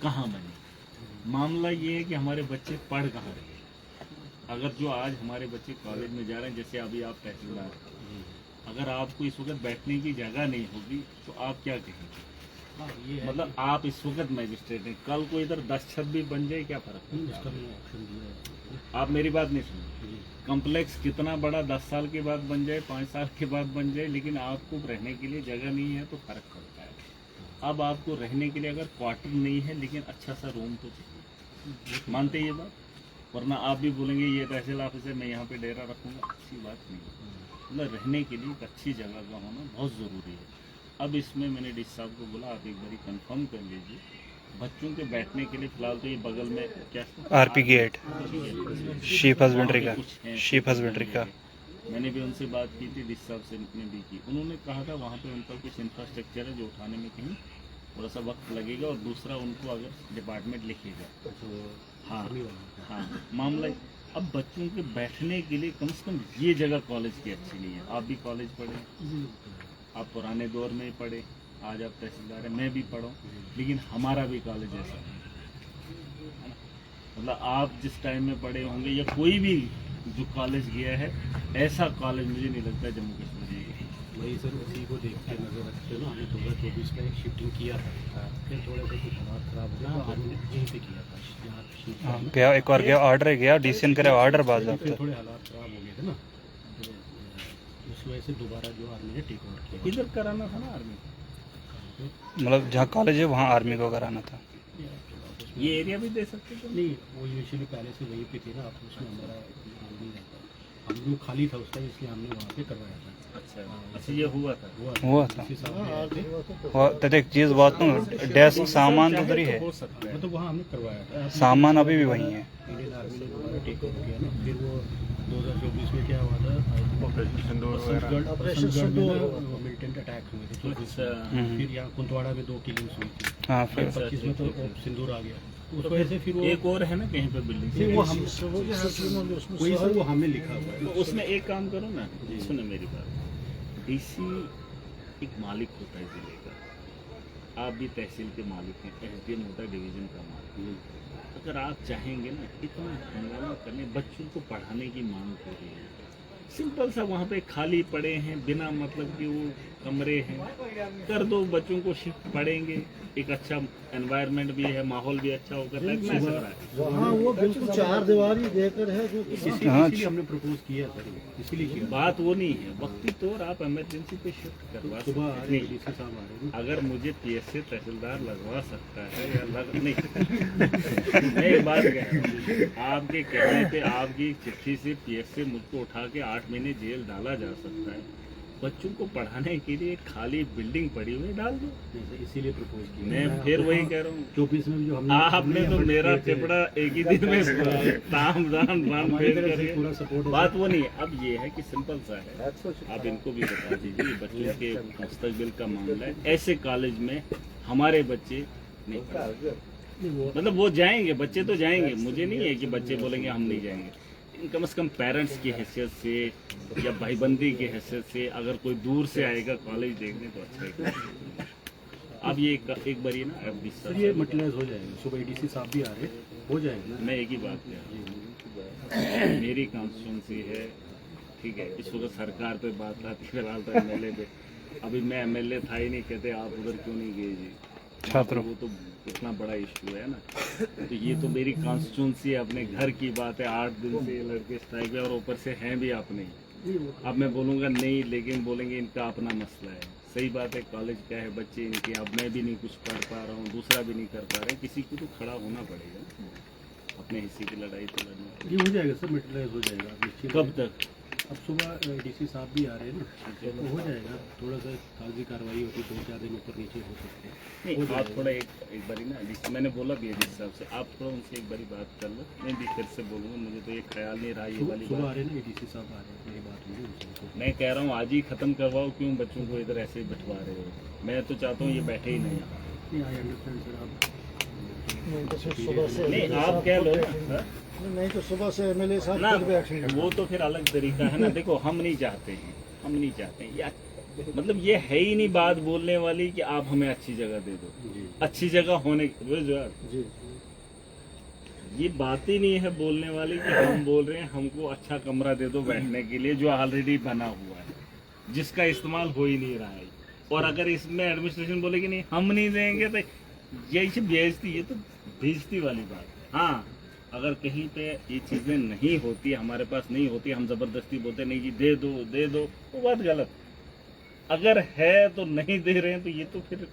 कहाँ बनी, मामला ये है कि हमारे बच्चे पढ़ कहाँ रहे। अगर जो आज हमारे बच्चे कॉलेज में जा रहे हैं, जैसे अभी आप तहसीलदार, अगर आपको इस वक्त बैठने की जगह नहीं होगी तो आप क्या कहेंगे? हाँ, ये है मतलब आप इस वक्त मैजिस्ट्रेट हैं, कल को इधर 10 छत भी बन जाए, क्या फर्क कि पड़ता इसका है? मैंने ऑप्शन दिया है। आप मेरी बात नहीं सुनिए। जी, कॉम्प्लेक्स कितना बड़ा 10 साल के बाद बन जाए, 5 साल के बाद बन जाए, लेकिन आपको रहने के लिए जगह नहीं है तो फर्क पड़ता है। अब आपको रहने के लिए अगर क्वार्टर नहीं है, लेकिन अच्छा सा रूम तो चाहिए, मानते ये बात? वरना आप भी बोलेंगे ये तहसील ऑफिस है, मैं यहाँ पे डेरा रखूँगा, अच्छी बात नहीं है। मतलब रहने के लिए एक अच्छी जगह का होना बहुत ज़रूरी है। अब इसमें मैंने डीसी साहब को बोला, आप एक बारी कंफर्म कर लीजिए बच्चों के बैठने के लिए। फिलहाल तो ये बगल में क्या RP गेट, शीप हस्बेंड्री का, शीप हस्बेंड्री का। मैंने भी उनसे बात की थी, डीसी साहब से ने भी की। उन्होंने कहा था वहाँ पे उनका कुछ इंफ्रास्ट्रक्चर है जो उठाने में कहीं थोड़ा सा वक्त लगेगा, और दूसरा उनको अगर डिपार्टमेंट लिखेगा। हाँ हाँ, मामला अब बच्चों के बैठने के लिए कम से कम ये जगह कॉलेज की अच्छी नहीं है। आप भी कॉलेज पढ़े, आप पुराने दौर में ही पढ़े, आज आप तहसीलदार हैं, मैं भी पढ़ा, लेकिन हमारा भी कॉलेज ऐसा है ना। मतलब आप जिस टाइम में पढ़े होंगे या कोई भी जो कॉलेज गया है, ऐसा कॉलेज मुझे नहीं लगता जम्मू कश्मीर में। वही सर, उसी को देख के नजर रखते हो ना, हमने 2024 में एक शिफ्टिंग किया था, फिर थोड़ा सा कुछ हालात खराब हो गया, हमने यहीं पे किया था, यहाँ शिफ्ट हाँ, गया एक बार गया, ऑर्डर गया, DCN करे ऑर्डर बाद फिर जाता। थोड़े हालात खराब हो गए थे ना, तो उस वजह से दोबारा जो आर्मी ने टेक ओवर किया। इधर कराना था ना आर्मी, मतलब जहाँ कॉलेज है वहाँ आर्मी को कराना था। ये एरिया भी दे सकते थे। नहीं, वो यूजुअली पहले से वहीं पे थे ना, अब उसमें हमारा आर्मी रहता, हम लोग खाली था उस टाइम, इसलिए हमने वहाँ पे करवाया था। अच्छा, ये हुआ था। हुआ था। उसी साल में आए थे। और एक चीज़ बात कहूँ, डेस्क सामान तो उधर ही है, हो सकता है। मतलब वहाँ हमने करवाया था। सामान अभी भी वहीं है। इंडियन आर्मी ने दोबारा टेक ओवर किया ना, फिर वो 2024 में क्या हुआ था, ऑपरेशन मिलिटेंट अटैक हुए थे 24 में, फिर यहाँ कुंतवाड़ा में 2 किलिंग्स हुई थी, हाँ, फिर फिर 25 में तो सिंदूर आ गया, उस वजह से फिर वो एक और है ना कहीं पे बिल्डिंग, फिर वो हम वही सर, वो हमें लिखा हुआ है। तो उसमें एक काम करो ना, सुनो मेरी बात। डीसी एक मालिक होता है जिले का, आप भी तहसील के मालिक हैं, SDM होता है डिवीजन का मालिक। अगर आप चाहेंगे ना, इतना हंगामा करने, बच्चों को पढ़ाने की मांग हो रही है, सिंपल सा वहाँ पे खाली पड़े हैं, बिना मतलब कि वो कमरे हैं, कर दो, बच्चों को शिफ्ट पढ़ेंगे, एक अच्छा एनवायरनमेंट भी है, माहौल भी अच्छा होगा, लगना है सब। वहाँ वो बिल्कुल 4 दीवारी देकर है जो इसीलिए हमने प्रपोज किया सर, इसीलिए किया। बात वो नहीं है, वक्ती तौर आप इमरजेंसी पे शिफ्ट करवा सुबह आ सकते रहे हैं। डीसी साहब आ रहे हैं। अगर मुझे PSA तहसीलदार लगवा सकता है या लग नहीं मैं एक बात कह रहा हूँ, आपके कहने पे आपकी चिट्ठी से PSA मुझको उठा के 8 महीने जेल डाला जा सकता है। बच्चों को पढ़ाने के लिए खाली बिल्डिंग पड़ी हुई डाल दो। इसीलिए प्रपोज किया। मैं फिर वही कह रहा हूँ, 24 में जो हमने आपने तो मेरा चिपड़ा एक ही दिन में ताम दाम बांध हमारी फेर तरफ से करके, पूरा सपोर्ट बात वो नहीं है। अब ये है कि सिंपल सा है, आप इनको भी बता दीजिए, बच्चों के मुस्तकबिल का मामला है, ऐसे कॉलेज में हमारे बच्चे नहीं पढ़ेंगे। मतलब वो जाएंगे, बच्चे तो जाएंगे, मुझे नहीं है कि बच्चे बोलेंगे हम नहीं जाएंगे, कम से कम पेरेंट्स की हैसियत से या भाईबंदी की हैसियत से अगर कोई दूर से आएगा कॉलेज देखने तो अच्छा है। अब ये एक बार ये ना FD सर, ये मटेरियलाइज हो जाएगा, सुबह डीसी साहब भी आ रहे हैं, हो जाएगा। मैं एक ही बात कह रहा हूँ, मेरी कॉन्स्टिट्यूंसी है, ठीक है, इस वक्त सरकार पे बात आती है, फिलहाल तो MLA पे, अभी मैं MLA था ही नहीं, कहते आप उधर क्यों नहीं गए जी, छात्रों वो तो इतना बड़ा इशू है ना। तो ये तो मेरी कॉन्स्टिट्यूंसी अपने घर की बात है, 8 दिन से ये लड़के स्ट्राइक पे और ऊपर से हैं भी अपने। अब मैं बोलूँगा नहीं, लेकिन बोलेंगे इनका अपना मसला है। सही बात है, कॉलेज क्या है, बच्चे इनके, अब मैं भी नहीं कुछ पढ़ पा रहा हूँ, दूसरा भी नहीं कर पा रहे, किसी को तो खड़ा होना पड़ेगा, अपने हिस्से की लड़ाई तो लड़नी। ये हो जाएगा सर, मटेरियलाइज हो जाएगा। कब तक? अब सुबह डीसी साहब भी आ रहे हैं ना, तो हो जाएगा। थोड़ा सा कागजी कार्रवाई होती, 2-4 दिन ऊपर नीचे हो सकते हैं। नहीं आप थोड़ा एक बारी ना मैंने बोला भी है जिस हिसाब से आप थोड़ा उनसे एक बारी बात कर लो। मैं भी फिर से बोलूँगा, मुझे तो ये ख्याल नहीं रहा ये वाली सुबह आ बात। रहे हैं ना, डीसी साहब आ रहे हैं, मेरी बात हुई उनसे। मैं कह रहा हूँ आज ही खत्म करवाओ, क्यों बच्चों को इधर ऐसे ही बिठवा रहे हो। मैं तो चाहता हूँ ये बैठे ही नहीं यहाँ। नहीं, आई अंडरस्टैंड सर। आप नहीं तो फिर सुबह से नहीं MLA आप साहब कह खुद लो बैठेंगे। ना, नहीं तो सुबह से MLA साहब ना खुद बैठेंगे। वो तो फिर अलग तरीका है ना। देखो हम नहीं चाहते हैं, हम नहीं चाहते हैं या मतलब ये है ही नहीं बात बोलने वाली कि आप हमें अच्छी जगह दे दो। जी अच्छी जगह होने जी ये बात ही नहीं है बोलने वाली कि हम बोल रहे हैं हमको अच्छा कमरा दे दो बैठने के लिए, जो ऑलरेडी बना हुआ है, जिसका इस्तेमाल हो ही नहीं रहा है। और अगर इसमें एडमिनिस्ट्रेशन बोले कि नहीं हम नहीं देंगे, तो यही बेइज्जती, ये तो बेइज्जती वाली बात है। हाँ अगर कहीं पे ये चीज़ें नहीं होती, हमारे पास नहीं होती, हम ज़बरदस्ती बोलते नहीं जी दे दो, वो बात गलत। अगर है तो नहीं दे रहे हैं, तो ये तो फिर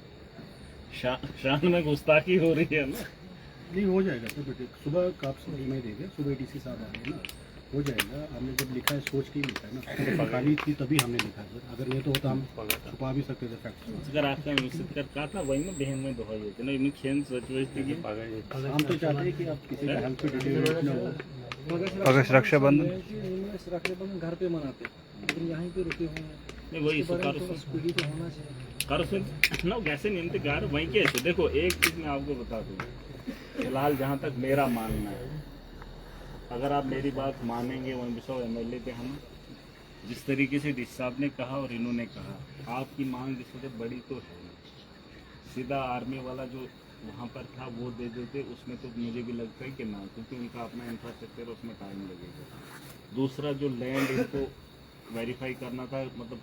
शान में गुस्ताखी हो रही है ना। नहीं, हो जाएगा सर। बेटे सुबह का आप समझ में देंगे, सुबह डीसी साहब आ रहे हैं ना, हो जाएगा। हमने जब लिखा है सोच के ही लिखा है ना, खाली थी तभी हमने लिखा है सर। अगर नहीं तो होता हम छुपा भी सकते थे फैक्ट्स। अगर आपका निश्चित कर कहा था वही में बहन में दोहाई होती ना, इनमें खेन सोच थी कि हम तो चाहते हैं कि आप किसी का हेल्प पे डिलीवर न हो। अगस्त रक्षाबंधन रक्षाबंधन घर पे मनाते, लेकिन यहाँ पे रुके हुए हैं। नहीं वही स्पीडी तो होना चाहिए। कर ना कैसे नियंत्रित कार वहीं कैसे। देखो एक चीज मैं आपको बता दूँ, फिलहाल जहाँ तक मेरा मानना है, अगर आप मेरी बात मानेंगे, वन बिसाओ MLA थे हम, जिस तरीके से डीसी साहब ने कहा और इन्होंने कहा, आपकी मांग जिससे बड़ी तो है नहीं। सीधा आर्मी वाला जो वहाँ पर था वो दे देते, उसमें तो मुझे भी लगता है कि ना, क्योंकि उनका अपना इंफ्रास्ट्रक्चर, उसमें टाइम लगेगा। दूसरा जो लैंड इसको वेरीफाई करना था, मतलब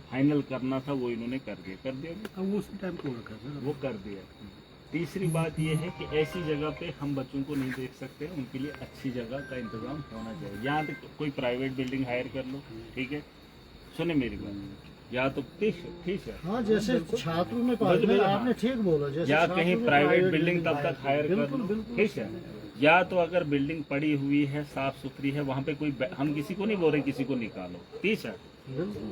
फाइनल करना था, वो इन्होंने कर दिया अब वो उसी टाइम को रखा सर। वो कर दिया। तीसरी बात ये है कि ऐसी जगह पे हम बच्चों को नहीं देख सकते, उनके लिए अच्छी जगह का इंतजाम होना चाहिए। यहाँ तक कोई प्राइवेट बिल्डिंग हायर कर लो, ठीक है, सुने मेरी बात, या तो ठीक है हाँ जैसे छात्रों में आपने ठीक बोला, जैसे या छात्रों कहीं में प्राइवेट बिल्डिंग तब तक हायर कर बिल्कुल लो, बिल्कुल ठीक है। या तो अगर बिल्डिंग पड़ी हुई है, साफ सुथरी है, वहाँ पे कोई हम किसी को नहीं बोल रहे किसी को निकालो, ठीक है।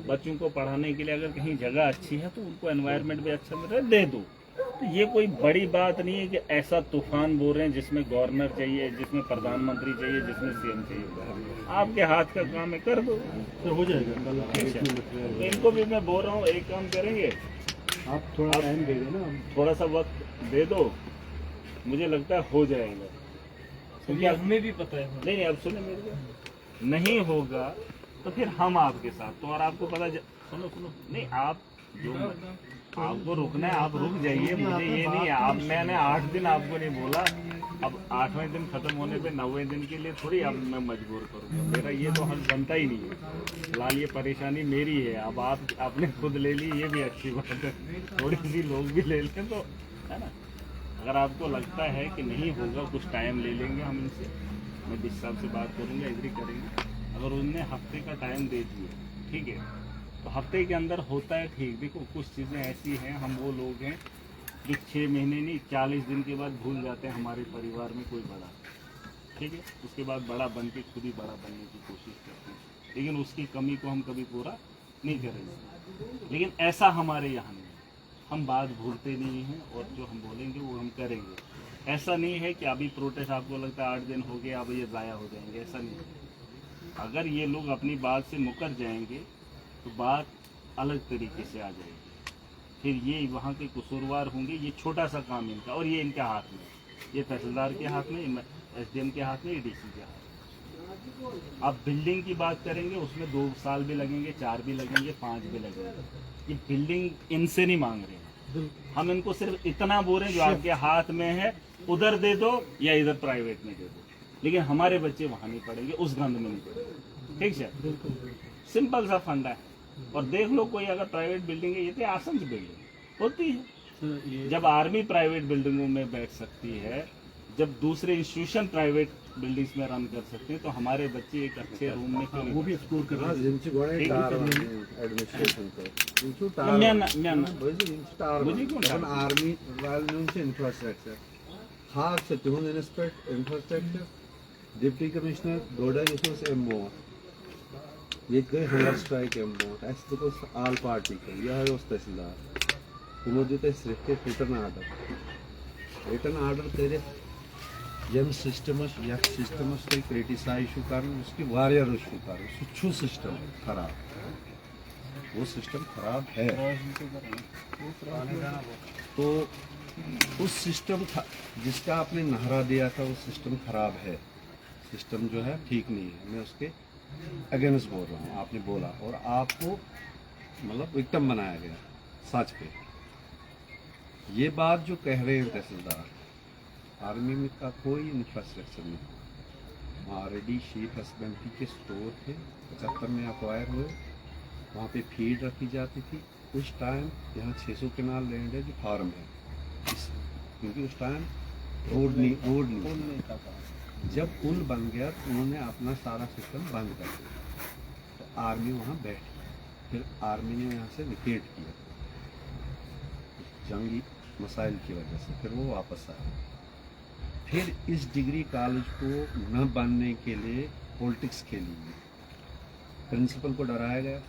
बच्चों को पढ़ाने के लिए अगर कहीं जगह अच्छी है तो उनको एनवायरनमेंट भी अच्छा मिल रहा है, दे दो। तो ये कोई बड़ी बात नहीं है कि ऐसा तूफान बोल रहे हैं जिसमें गवर्नर चाहिए, जिसमें प्रधानमंत्री चाहिए, जिसमें CM चाहिए। आपके हाथ का काम है, कर दो तो हो जाएगा कल। ठीक है। तो इनको भी मैं बोल रहा हूँ एक काम करेंगे, आप थोड़ा टाइम दे देना। थोड़ा सा वक्त दे दो, मुझे लगता है हो जाएगा। क्योंकि हमें भी पता है। नहीं अब सुने मेरे को, नहीं होगा तो फिर हम आपके साथ तो, और आपको पता सुनो नहीं, आप जो आपको रुकना है आप रुक जाइए, मुझे ये नहीं है। आप मैंने 8 दिन आपको नहीं बोला, अब 8वें दिन खत्म होने पे 9वें दिन के लिए थोड़ी अब मैं मजबूर करूँगा, मेरा ये तो हल बनता ही नहीं है। फिलहाल ये परेशानी मेरी है, अब आपने खुद ले ली, ये भी अच्छी बात है, थोड़ी सी लोग भी ले लें तो, है ना। अगर आपको लगता है कि नहीं होगा, कुछ टाइम ले लेंगे हम इनसे, मैं डीसी साहब से बात करूँगा, एग्री करेंगे। अगर उनने हफ्ते का टाइम दे दिया, ठीक है, तो हफ्ते के अंदर होता है, ठीक। देखो कुछ चीज़ें ऐसी हैं, हम वो लोग हैं जो 6 महीने नहीं 40 दिन के बाद भूल जाते हैं हमारे परिवार में कोई बड़ा, ठीक है। उसके बाद बड़ा बन के खुद ही बड़ा बनने की कोशिश करते हैं, लेकिन उसकी कमी को हम कभी पूरा नहीं करेंगे। लेकिन ऐसा हमारे यहाँ नहीं, हम बात भूलते नहीं हैं, और जो हम बोलेंगे वो हम करेंगे। ऐसा नहीं है कि अभी प्रोटेस्ट आपको लगता है 8 दिन हो गए अब ये ज़ाया हो जाएंगे, ऐसा नहीं है। अगर ये लोग अपनी बात से मुकर जाएंगे तो बात अलग तरीके से आ जाएगी, फिर ये वहाँ के कसूरवार होंगे। ये छोटा सा काम इनका, और ये इनके हाथ में, ये तहसीलदार के हाथ में, SDM के हाथ में, DC के हाथ में। आप बिल्डिंग की बात करेंगे उसमें 2 साल भी लगेंगे, 4 भी लगेंगे, 5 भी लगेंगे। ये बिल्डिंग इनसे नहीं मांग रहे हैं, हम इनको सिर्फ इतना बोल रहे हैं जो आपके हाथ में है उधर दे दो या इधर प्राइवेट में दे दो, लेकिन हमारे बच्चे वहाँ नहीं पढ़ेंगे, उस गंद में नहीं पढ़ेंगे, ठीक है। सिंपल सा फंडा है। और देख लो कोई अगर प्राइवेट बिल्डिंग है, ये तो आसन की बिल्डिंग होती है। जब आर्मी प्राइवेट बिल्डिंगों में बैठ सकती है, जब दूसरे इंस्टीट्यूशन प्राइवेट बिल्डिंग्स में रन कर सकते हैं, तो हमारे बच्चे एक अच्छे रूम में क्यों वो भी एक्सप्लोर कर रहे हैं। मुझे क्यों आर्मी इंफ्रास्ट्रक्चर खास इंफ्रास्ट्रक्चर डिप्टी कमिश्नर डोडा MO ये गए हंगर स्ट्राइक ब्रोट अस दोप आल पार्टी यह तहसीलदार तमो दित रिटन आर्डर कर यम सिस्टमस तुम क्रिटिसाइज कर रुशु कर सिस्टम खराब वो सिस्टम खराब है तो उस सिस्टम जिसका आपने नारा दिया था वो सिस्टम खराब है सिस्टम जो है ठीक नहीं है मैं उसके अगेंस्ट बोल रहा हूँ आपने बोला और आपको मतलब विक्टिम बनाया गया सच पे ये बात जो कह रहे हैं तहसीलदार आर्मी में का कोई इंफ्रास्ट्रक्चर नहीं वहाँ ऑलरेडी शीप हस्बेंड्री के स्टोर थे 75 में अक्वायर हुए वहाँ पे फीड रखी जाती थी उस टाइम यहाँ 600 कनाल लैंड है जो फार्म है क्योंकि उस टाइम रोड नहीं था जब पुल बन गया तो उन्होंने अपना सारा सिस्टम बंद कर दिया तो आर्मी वहाँ बैठी फिर आर्मी ने यहाँ से विकेट किया जंगी मसाइल की वजह से फिर वो वापस आया फिर इस डिग्री कॉलेज को न बनने के लिए पॉलिटिक्स खेली गई प्रिंसिपल को डराया गया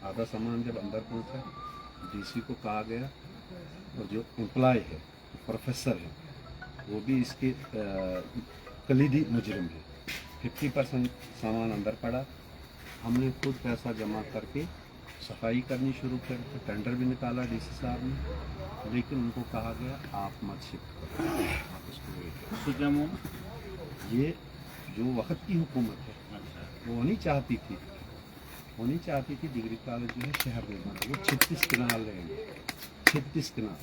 आधा सामान जब अंदर पहुंचा डीसी को कहा गया और जो एम्प्लॉय है प्रोफेसर है वो भी इसके कलीदी मुजरिम है 50% सामान अंदर पड़ा हमने खुद पैसा जमा करके सफाई करनी शुरू कर टेंडर भी निकाला डीसी साहब ने लेकिन उनको कहा गया आप मत शिफ्ट करो आप इसको वेट करो ये जो वक्त की हुकूमत है वो नहीं चाहती थी डिग्री कॉलेज जो है शहर में बना वो 36 कनाल लेंगे 36 कनाल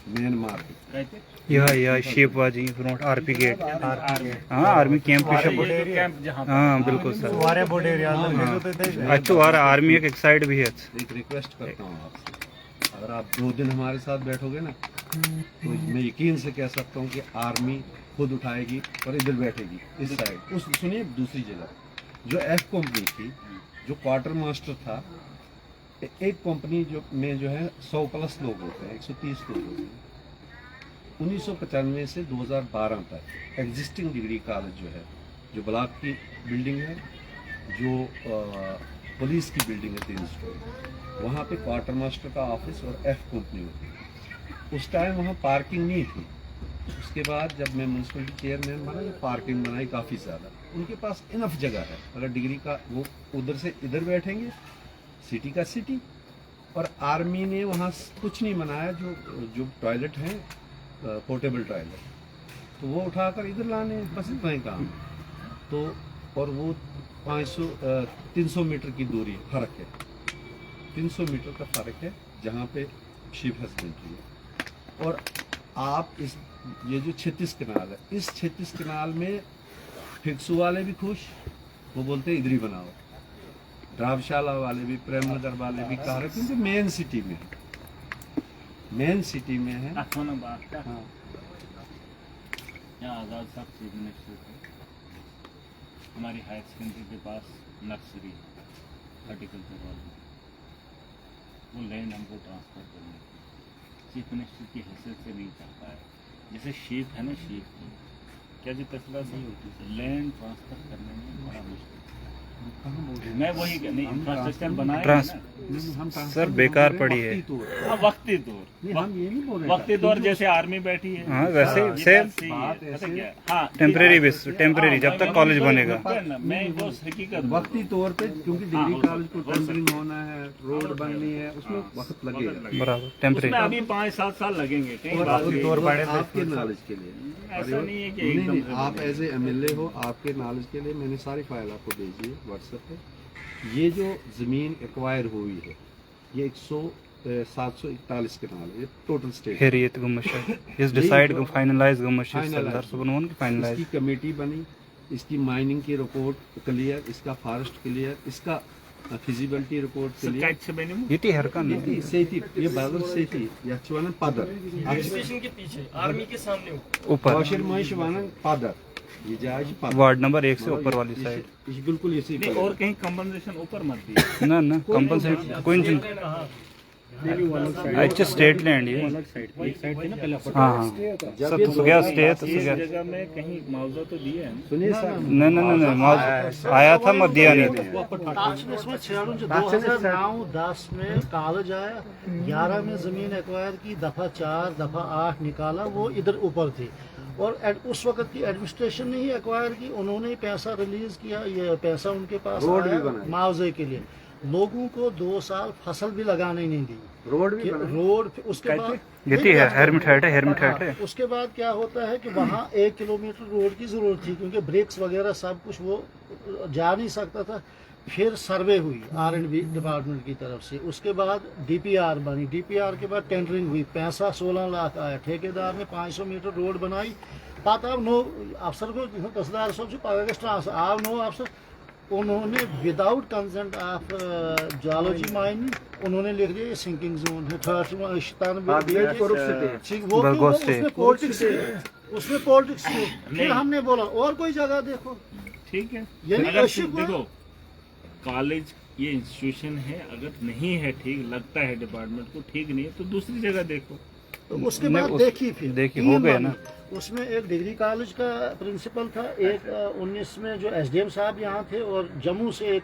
मेन मार्केट यह शेपवाजी फ्रंट आरपी गेट हाँ आर्मी कैंप हाँ बिल्कुल सर अच्छा और आर्मी एक साइड भी है एक रिक्वेस्ट करता हूँ आपसे अगर आप 2 दिन हमारे साथ बैठोगे ना तो मैं यकीन से कह सकता हूँ कि आर्मी खुद उठाएगी और इधर बैठेगी इस साइड उस सुनिए दूसरी जगह जो एफ कंपनी थी जो क्वार्टर मास्टर था एक कंपनी जो में जो है 100+ लोग होते हैं 130 लोग होते हैं 1995 से 2012 तक एग्जिस्टिंग डिग्री कॉलेज जो है जो ब्लॉक की बिल्डिंग है जो पुलिस की बिल्डिंग है 3 स्टोरी वहाँ पे क्वार्टर मास्टर का ऑफिस और एफ कंपनी होती है उस टाइम वहाँ पार्किंग नहीं थी उसके बाद जब मैं म्यूनसिपलिटी चेयरमैन बना ये पार्किंग बनाई काफ़ी ज़्यादा उनके पास इनफ जगह है अगर डिग्री का वो उधर से इधर बैठेंगे सिटी का सिटी और आर्मी ने वहाँ कुछ नहीं बनाया जो टॉयलेट हैं पोर्टेबल टॉयलेट तो वो उठाकर इधर लाने बस इतना ही काम तो और वो 300 मीटर की दूरी फर्क है 300 मीटर का फर्क है जहाँ पे शिप हस्बेंड्री है और आप ये जो 36 कनाल है इस 36 कनाल में फिक्सू वाले भी खुश वो बोलते हैं इधर ही बनाओ ड्राबशाला वाले भी प्रेमनगर वाले भी कह रहे क्योंकि मेन सिटी में है हाँ यहाँ आज़ाद साहब चीफ मिनिस्टर थे हमारी हायर सेकेंडरी के पास नर्सरी हॉर्टिकल्चर वाली वो लैंड हमको ट्रांसफ़र करने चीफ मिनिस्टर की हैसियत से नहीं कर पाया जैसे शीप है ना शीप क्या जी तस्ला सही होती है लैंड ट्रांसफ़र करने में बड़ा मुश्किल मैं वही नहीं इंफ्रास्ट्रक्चर बनाया सर बेकार पड़ी है वक्ती तौर जैसे आर्मी बैठी है हाँ वैसे सेम हाँ टेम्परेरी जब तक कॉलेज बनेगा मैं वो हकीकत वक्ती तौर पे क्योंकि डिग्री कॉलेज को टेंडरिंग होना है रोड बननी है उसमें वक्त लगेगा बराबर टेम्परेरी अभी 5-7 साल लगेंगे आपके नॉलेज के लिए ऐसा नहीं है कि नहीं आप एज ए MLA हो आपके नॉलेज के लिए मैंने सारी फाइल आपको भेजी है व्हाट्सएप पे ये जो ज़मीन एक्वायर हुई है ये 741 कनाल है ये टोटल स्टेट हेरियत गमशा इस डिसाइड फाइनलाइज गमशा सरदार सुबनवन की फाइनलाइज इसकी कमेटी बनी इसकी माइनिंग की रिपोर्ट क्लियर इसका फॉरेस्ट क्लियर इसका फिजिबिलिटी रिपोर्ट क्लियर ये हरकन ये बादल से थी यचवान पादर स्टेशन के पीछे आर्मी के सामने ऊपर कौशल महेश वानन पादर ये जायज वार्ड नंबर 1 से ऊपर वाली साइड बिल्कुल इसी नहीं और कहीं कंपनसेशन ऊपर मत दी ना कंपनसेशन कोई नहीं अच्छा स्टेट लैंड ये एक साइड थी ना पहले हाँ हाँ सब तो गया स्टे तो इस गया जगह में कहीं मुआवजा तो दिए हैं सुनिए सर, नहीं आया था मत दिया नहीं था ताज में इसमें 2009-10 में कॉलेज आया, 11 में जमीन एक्वायर की, दफा 4 दफा 8 निकाला, वो इधर ऊपर थी। और उस वक्त की एडमिनिस्ट्रेशन ने ही एक्वायर की, उन्होंने ही पैसा रिलीज किया, ये पैसा उनके पास रोड भी आया बनाए। मुआवजे के लिए। लोगों को 2 साल फसल भी लगाने नहीं दी। रोड भी कि बनाए। रोड उसके बाद ये है हेरमिटाइट है उसके बाद क्या होता है कि वहाँ 1 किलोमीटर रोड की जरूरत थी, क्योंकि ब्रेक्स वगैरह सब कुछ वो जा नहीं सकता था। फिर सर्वे हुई R&B डिपार्टमेंट की तरफ से, उसके बाद DPR बनी, DPR के बाद टेंडरिंग हुई, पैसा 16 लाख आया, ठेकेदार ने 500 मीटर रोड बनाई। पता नो अफसर को तहसीलदार साहब से पाकिस्तान आव नो अफसर, उन्होंने without consent of geology mining उन्होंने लिख दिया ये सिंकिंग जोन है। उसमें पॉलिटिक्स फिर हमने बोला और कोई जगह देखो। ठीक है, यानी अगर अशिफ देखो कॉलेज ये इंस्टीट्यूशन है, अगर नहीं है ठीक लगता है डिपार्टमेंट को ठीक नहीं है तो दूसरी जगह देखो। तो उसके बाद देखी फिर देखी तीन हो गया बनी। ना। उसमें एक डिग्री कॉलेज का प्रिंसिपल था, एक 19 में जो SDM साहब यहाँ थे, और जम्मू से एक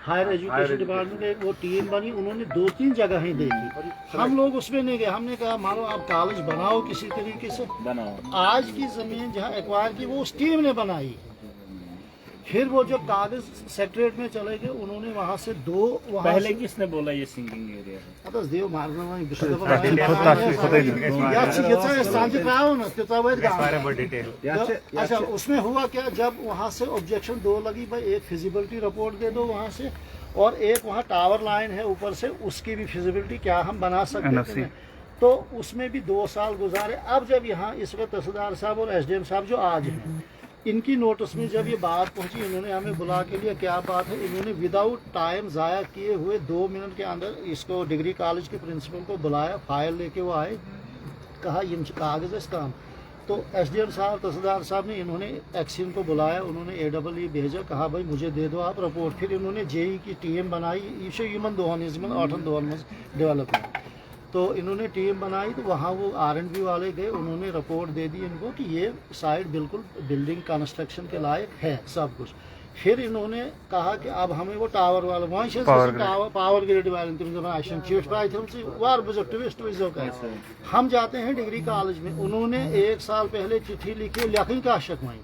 हायर एजुकेशन डिपार्टमेंट एक वो टीम बनी, उन्होंने 2-3 जगहें देखी। हम लोग उसमें नहीं गए, हमने कहा मानो आप कॉलेज बनाओ किसी तरीके से। बनाओ आज की जमीन जहाँ एक्वायर की वो उस टीम ने बनाई। फिर वो जो कागज सेक्रेटरीट में चले गए, उन्होंने वहाँ से 2 पहले किसने बोला ये सिंगिंग एरिया है? Atas Deo Margana in अच्छा उसमें हुआ क्या, जब वहाँ से ऑब्जेक्शन 2 लगी, भाई एक फिजिबिलिटी रिपोर्ट दे दो वहाँ से, और एक वहाँ टावर लाइन है ऊपर से, उसकी भी फिजिबिलिटी क्या हम बना सकते हैं। तो उसमें भी 2 साल गुजारे। अब जब यहाँ इस वक्त तहसीलदार साहब और SDM साहब जो आज हैं, इनकी नोटिस में जब ये बात पहुंची, इन्होंने हमें बुला के लिया, क्या बात है, इन्होंने विदाउट टाइम ज़ाया किए हुए 2 मिनट के अंदर इसको डिग्री कॉलेज के प्रिंसिपल को बुलाया, फाइल लेके वो आए, कहा ये कागज़ इस काम। तो SDM साहब तहसीलदार साहब ने, इन्होंने एक्सिन को बुलाया, उन्होंने AEE भेजा, कहा भाई मुझे दे दो आप रिपोर्ट। फिर इन्होंने JE की टीम बनाई, ये ह्यूमन दोहन इसमें 8 दोहन डेवलपमेंट। तो इन्होंने टीम बनाई, तो वहाँ वो R&B वाले गए, उन्होंने रिपोर्ट दे दी इनको कि ये साइट बिल्कुल बिल्डिंग कंस्ट्रक्शन के लायक है सब कुछ। फिर इन्होंने कहा कि अब हमें वो टावर वाला वहाँ से पावर ग्रिड वाले हम जाते हैं डिग्री कॉलेज में। उन्होंने 1 साल पहले चिट्ठी लिखी, लिखी का शक वहीं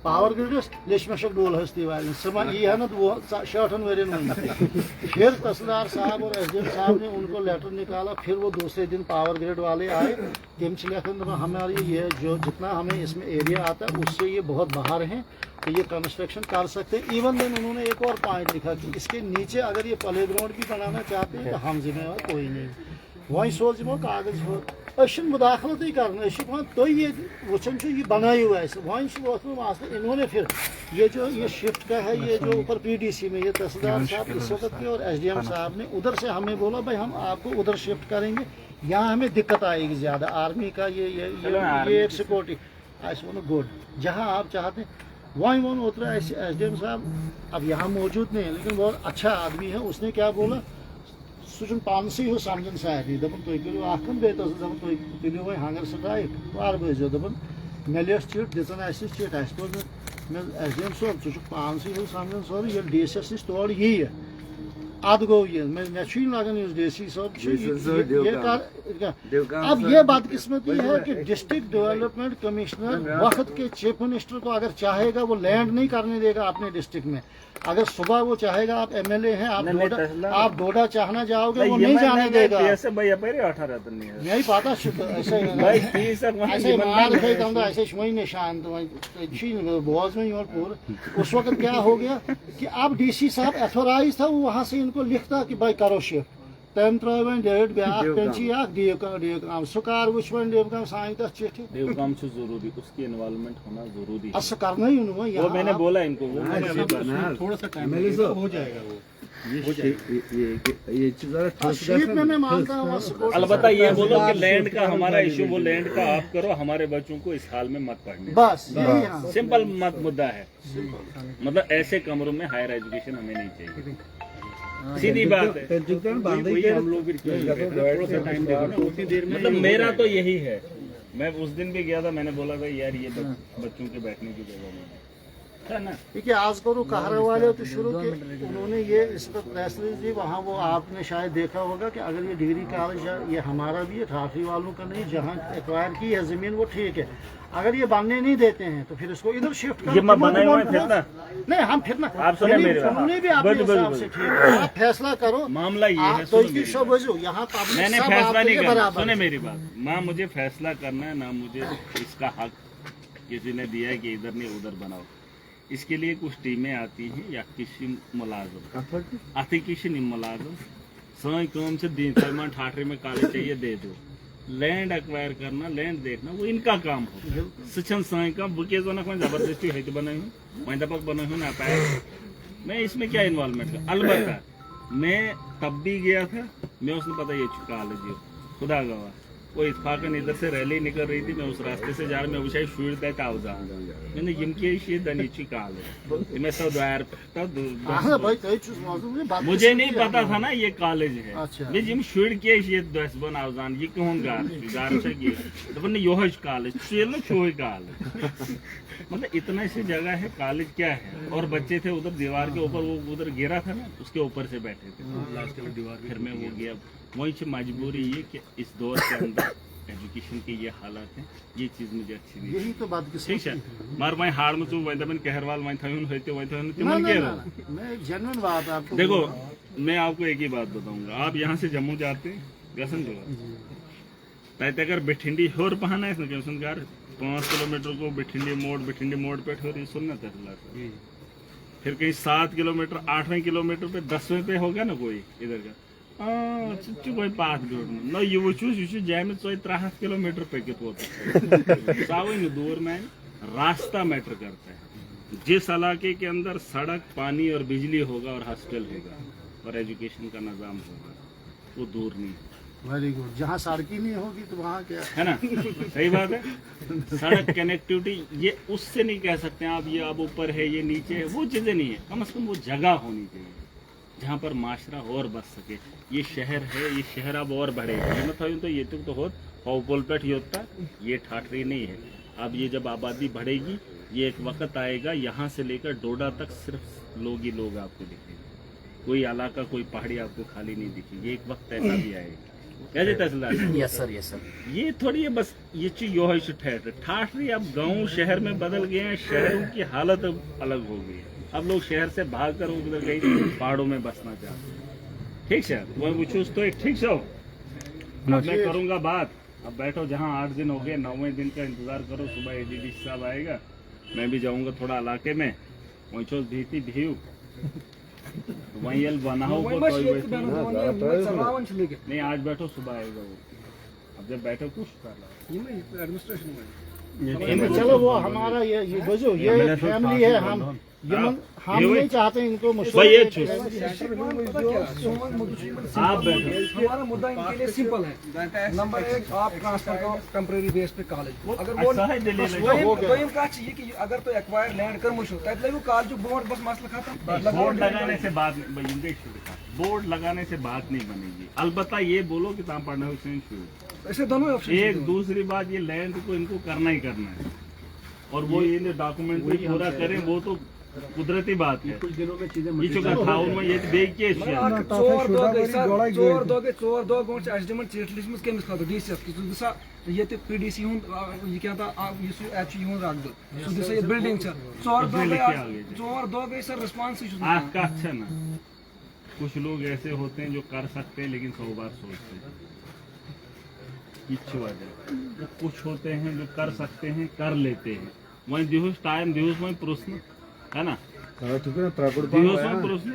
पावर ग्रिड लेशमशक डोल हस्ती वाले समा ये है ना, वो 60 वेरियन में। फिर तहसीलदार साहब और SDM साहब ने उनको लेटर निकाला। फिर वो दूसरे दिन पावर ग्रिड वाले आए, टीम से लेकर हमारी ये जो जितना हमें इसमें एरिया आता है उससे ये बहुत बाहर हैं, तो ये कंस्ट्रक्शन कर सकते हैं। इवन देन उन्होंने एक और पॉइंट लिखा कि इसके नीचे अगर ये प्ले ग्राउंड भी बनाना चाहते हैं तो हम जिम्मेवार कोई नहीं, वहीं सोच वो कागज हो मुदाखलत ही करना तो ये वचन ये बनाई हुआ है वहीं मसला। इन्होंने फिर ये जो ये शिफ्ट का है, ये जो ऊपर PDC में ये तहसीलदार साहब इस वक्त के और SDM साहब ने उधर से हमें बोला भाई हम आपको उधर शिफ्ट करेंगे, यहाँ हमें दिक्कत आएगी ज़्यादा, आर्मी का ये एक सिक्योरिटी ऐसे गुड, जहाँ आप चाहते वहीं वो उतरा। SDM साहब अब यहाँ मौजूद नहीं है, लेकिन बहुत अच्छा आदमी है। उसने क्या बोला, सुन पानसी हो समझन सारी दपन तुम करो अखन बे दपन तुम तुलो वही हंगर स्ट्राइक वार बजो दपन मे लियस चिट दिसन आस चिट आस तो मे SDM सोब तुझ पानसी हो समझन सोरी ये DSS निश तोड़ यी अद गो ये मैं लगन DC सोब ये कर। अब ये बदकिस्मती है कि डिस्ट्रिक्ट डेवलपमेंट कमिश्नर वक्त के चीफ मिनिस्टर को अगर चाहेगा वो लैंड नहीं करने देगा अपने डिस्ट्रिक्ट में। अगर सुबह वो चाहेगा, आप MLA हैं, आप डोडा चाहना जाओगे, वो नहीं जाने देगा। यही पता ऐसे मार ऐसे वही निशान बोझ में और पूरा। उस वक्त क्या हो गया कि अब DC साहब एथोराइज था, वो वहाँ से इनको लिखता कि भाई करो शिफ्ट तम त्रवन डेट ब्याह पेंची या डीओ काम सुकार वुचवन डीओ काम साइन तक चिट्ठी डीओ काम से जरूरी, उसकी इन्वॉल्वमेंट होना जरूरी है। ऐसा करना ही उन्होंने, वो मैंने बोला इनको, वो थोड़ा सा टाइम हो जाएगा वो। ये चीज में मैं मानता हूँ। अलबत्ता ये बोलो कि लैंड का हमारा इशू, वो लैंड का आप करो, हमारे बच्चों को इस हाल में मत पढ़ने, बस यही सिंपल मुद्दा है। मतलब ऐसे कमरों में हायर एजुकेशन हमें नहीं चाहिए। सीधी बात है। वही हम लोग भी थोड़ा सा टाइम दे दो ना, उतनी देर में मतलब मेरा तो यही है। मैं उस दिन भी गया था, मैंने बोला था यार ये बच्चों के बैठने की जगह नहीं है ना। देखिए आज करो कहरे वाले तो शुरू के उन्होंने ये इस पर प्रेस रिलीज दी, वहाँ वो आपने शायद देखा होगा कि अगर ये डिग्री कॉलेज है, ये हमारा भी है, ठाठरी वालों का नहीं, जहाँ एक्वायर की है ज़मीन वो ठीक है, अगर ये बनने नहीं देते हैं तो फिर इसको इधर शिफ्ट करो। ये बनाए हुए फिर ना, नहीं हम फिर ना आप सुने मेरी बात। उन्होंने भी आपके हिसाब से ठीक है, आप फैसला करो। मामला ये है, तो इसकी सब यहाँ मैंने फैसला नहीं करना, सुने मेरी बात, ना मुझे फैसला करना है, ना मुझे इसका हक किसी ने दिया है कि इधर नहीं उधर बनाओ। इसके लिए कुछ टीमें आती हैं या किसी मुलाजम आती किसी मुलाजम सही काम से दिन सलमान ठाठरी में काले चाहिए दे दो, लैंड एक्वायर करना, लैंड देखना वो इनका काम हो। शिक्षण सही का बुके जो ना कोई जबरदस्ती है तो बनाई हूँ, मैं दबक बनाई हूँ ना पाए, मैं इसमें क्या इन्वॉल्वमेंट का। अलबत्ता मैं तब भी गया था, मैं उसने पता ये कॉलेज खुदा गवाह वो इत्फाकन इधर से रैली निकल रही थी, मैं उस रास्ते से जा रहा, मैं विषय शुरू देता आव जाऊंगा मैंने जिनके ये दनीची काल है मैं सब द्वार मुझे नहीं पता था ना ये कॉलेज है। मैं जिम शुरू के ये दस बन आवजान ये कहूँ गार से की तो बने यो कॉलेज चल ना छोड़ कॉलेज मतलब इतना सी जगह है, कॉलेज क्या है। और बच्चे थे उधर दीवार के ऊपर, वो उधर गिरा था ना उसके ऊपर से बैठे थे लास्ट में दीवार, फिर मैं वो गया। वही से मजबूरी ये कि इस दौर के अंदर एजुकेशन की ये हालत है, ये चीज मुझे अच्छी नहीं। यही तो बात ठीक है मार मैं हार में तू वैदा कहरवाल मैं थयून होते तिमन के मैं जेन्युइन बात आपको देखो, मैं आपको एक ही बात बताऊंगा। आप यहाँ से जम्मू जाते हैं गसन जगह तय बिठिंडी होर पहाना है इसमें 5 किलोमीटर को बिठिंडी मोड़ पे ठोरी सुनना तहला, फिर कहीं 7 किलोमीटर 8वें किलोमीटर पे 10वें पे होगा ना कोई इधर का कोई 5 किलोमीटर न ये चूस जैम 3 किलोमीटर पे सावन दूर में रास्ता मैटर करता है। जिस इलाके के अंदर सड़क, पानी और बिजली होगा और हॉस्टल होगा और एजुकेशन का निज़ाम होगा वो दूर नहीं है। वेरी गुड, जहाँ सड़क ही नहीं होगी तो वहाँ क्या है ना, सही बात है। सड़क कनेक्टिविटी ये उससे नहीं कह सकते आप ये अब ऊपर है ये नीचे है, वो चीजें नहीं है। कम से कम वो जगह होनी चाहिए जहाँ पर माशरा और बच सके। ये शहर है, ये शहर अब और बढ़ेगा। ये मतलब तो ये तो होत पोलपेट होता ये ठाठरी नहीं है। अब ये जब आबादी बढ़ेगी ये एक वक्त आएगा यहाँ से लेकर डोडा तक सिर्फ लोग ही लोग आपको दिखेंगे, कोई इलाका कोई पहाड़ी आपको खाली नहीं दिखेगी। एक वक्त ऐसा भी आएगा। कैसे तहसीलदार? Yes sir, yes sir. ये थोड़ी है बस ये चीज यो है ठाठरी अब गांव शहर में बदल गए हैं, शहरों की हालत अब अलग हो गई है। अब लोग शहर से भागकर उधर गई पहाड़ों में बसना चाहते हैं। ठीक है मैं पूछूँ तो ठीक से मैं करूँगा बात। अब बैठो, जहाँ 8 दिन हो गए 9वें दिन का इंतजार करो। सुबह एडीडी साहब आएगा, मैं भी जाऊँगा थोड़ा इलाके में, वहीं भीती भीव वहीं बनाओ नहीं। आज बैठो, सुबह आएगा वो। अब जब बैठो कुछ कर लो। चलो वो हमारा ये बजो ये फैमिली है, हम नहीं चाहते इनको आप बैठो। हमारा मुद्दा इनके लिए सिंपल है। नंबर 1 आप ट्रांसफर करो टेम्परेरी बेस पे कॉलेज। अगर वो चाहिए कि अगर तो एक्वायर लैंड कर मुझे कॉलेज बोर्ड बस मसला खत्म। बोर्ड लगाने से बात बोर्ड लगाने से बात नहीं बनेगी। अलबत्ता ये बोलो कि ताम पढ़ना ऐसे दोनों ऑप्शन। एक दूसरी बात, ये लैंड को इनको करना ही करना है और वो ये डॉक्यूमेंट भी पूरा करें, वो तो कुदरती बात है। कुछ दिनों में चीजें में ये देख के चोर दो गोच एसडीएम चीटलिस केमिस खा डीसीएस की दिसा ये पीडीसी ये क्या था एच रख दो ये बिल्डिंग चोर दो गए सर रिस्पांस आपका अच्छा ना। कुछ लोग ऐसे होते हैं जो कर सकते हैं लेकिन 100 बार सोचते हैं, कुछ होते हैं जो कर सकते हैं कर लेते हैं। वही दिवस टाइम दिवस में प्रश्न है ना, दिवस में प्रश्न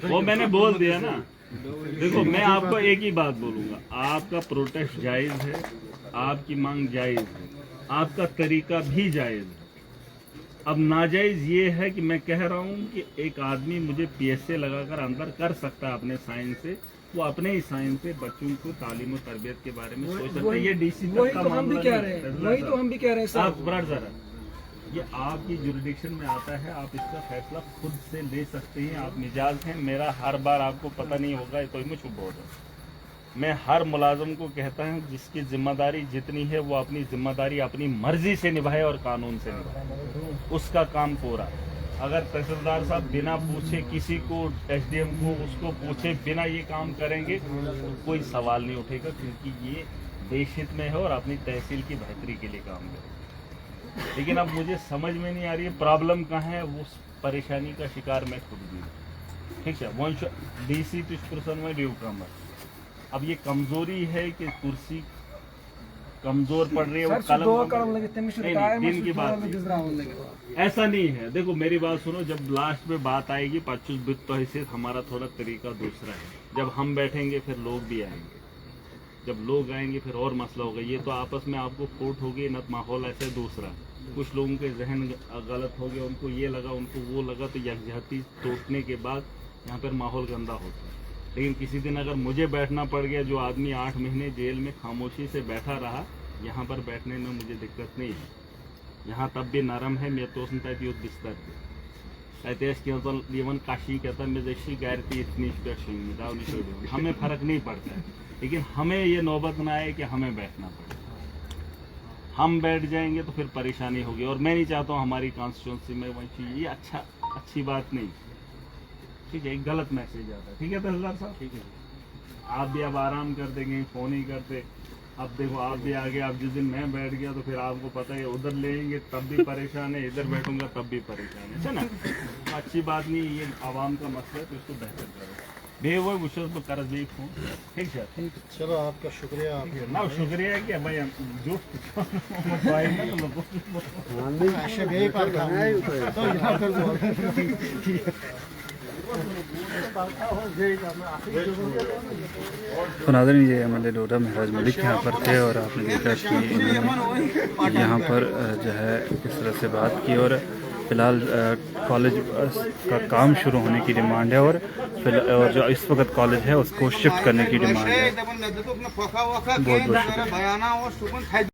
वो मैंने बोल दिया ना। देखो मैं आपको एक ही बात बोलूंगा, आपका प्रोटेस्ट जायज है, आपकी मांग जायज है, आपका तरीका भी जायज है। अब नाजायज ये है कि मैं कह रहा हूँ कि एक आदमी मुझे पीएसए लगाकर अंदर कर सकता है अपने साइंस से, वो अपने ही साइंस से बच्चों को तालीम और तरबियत के बारे में सोच सकते हैं। ये डीसी वही तो हम भी कह रहे हैं, वही तो हम भी कह रहे हैं सर। आप बराबर ये आपकी जुरिडिक्शन में आता है, आप इसका फैसला खुद से ले सकते हैं। आप मिजाज हैं, मेरा हर बार आपको पता नहीं होगा तो मैं चुप हो जाऊँ। मैं हर मुलाजम को कहता हूँ जिसकी जिम्मेदारी जितनी है वो अपनी जिम्मेदारी अपनी मर्जी से निभाए और कानून से निभाए, उसका काम पूरा। अगर तहसीलदार साहब बिना पूछे किसी को, एसडीएम को, उसको पूछे बिना ये काम करेंगे कोई सवाल नहीं उठेगा, क्योंकि ये देशहित में है और अपनी तहसील की बेहतरी के लिए काम करें। लेकिन अब मुझे समझ में नहीं आ रही है प्रॉब्लम कहाँ है, वो परेशानी का शिकार मैं खुद भी हूँ। ठीक है, वंश डीसी तुष्पुरसन में ड्यू कमर। अब ये कमजोरी है कि कुर्सी कमजोर पड़ रही है, वो दिन की बात नहीं। ऐसा नहीं है, देखो मेरी बात सुनो, जब लास्ट में बात आएगी 25 वित्त हैसियत हमारा थोड़ा तरीका दूसरा है। जब हम बैठेंगे फिर लोग भी आएंगे, जब लोग आएंगे फिर और मसला होगा। ये तो आपस में आपको खोट होगी न, माहौल ऐसे दूसरा। कुछ लोगों के जहन गलत हो गया, उनको ये लगा उनको वो लगा, तो यकजहती टूटने के बाद यहाँ पर माहौल गंदा होता है। लेकिन किसी दिन अगर मुझे बैठना पड़ गया, जो आदमी 8 महीने जेल में खामोशी से बैठा रहा, यहाँ पर बैठने में मुझे दिक्कत नहीं है। यहाँ तब भी नरम है, मैं तो सुनता है बिस्तर जीवन काशी कहता मैं जैसी गैरती इतनी हमें फर्क नहीं पड़ता है। लेकिन हमें ये नौबत ना आए कि हमें बैठना पड़े। हम बैठ जाएंगे तो फिर परेशानी होगी, और मैं नहीं चाहता हूँ हमारी कॉन्स्टिट्यूंसी में वही चीज, ये अच्छी बात नहीं। ठीक है, एक गलत मैसेज आता है। ठीक है तहसीलदार साहब, ठीक है, आप भी अब आराम कर देंगे, फोन ही करते। अब देखो आप भी आगे, अब जिस दिन मैं बैठ गया तो फिर आपको पता है उधर लेंगे तब भी परेशान है, इधर बैठूंगा तब भी परेशान है ना। तो अच्छी बात नहीं, ये आवाम का मसला है, तो इसको बेहतर करो। बे वो विशेष तो कर देख हूँ। ठीक है, चलो आपका शुक्रिया। आप ना शुक्रिया है कि भाई जो तो नाज़रीन, ये एमएलए डोडा महराज मलिक यहाँ पर थे और आपने देखा कि इन्होंने यहाँ पर जो है इस तरह से बात की। और फ़िलहाल कॉलेज का काम शुरू होने की डिमांड है, और जो इस वक्त कॉलेज है उसको शिफ्ट करने की डिमांड है। बहुत बहुत शुक्रिया।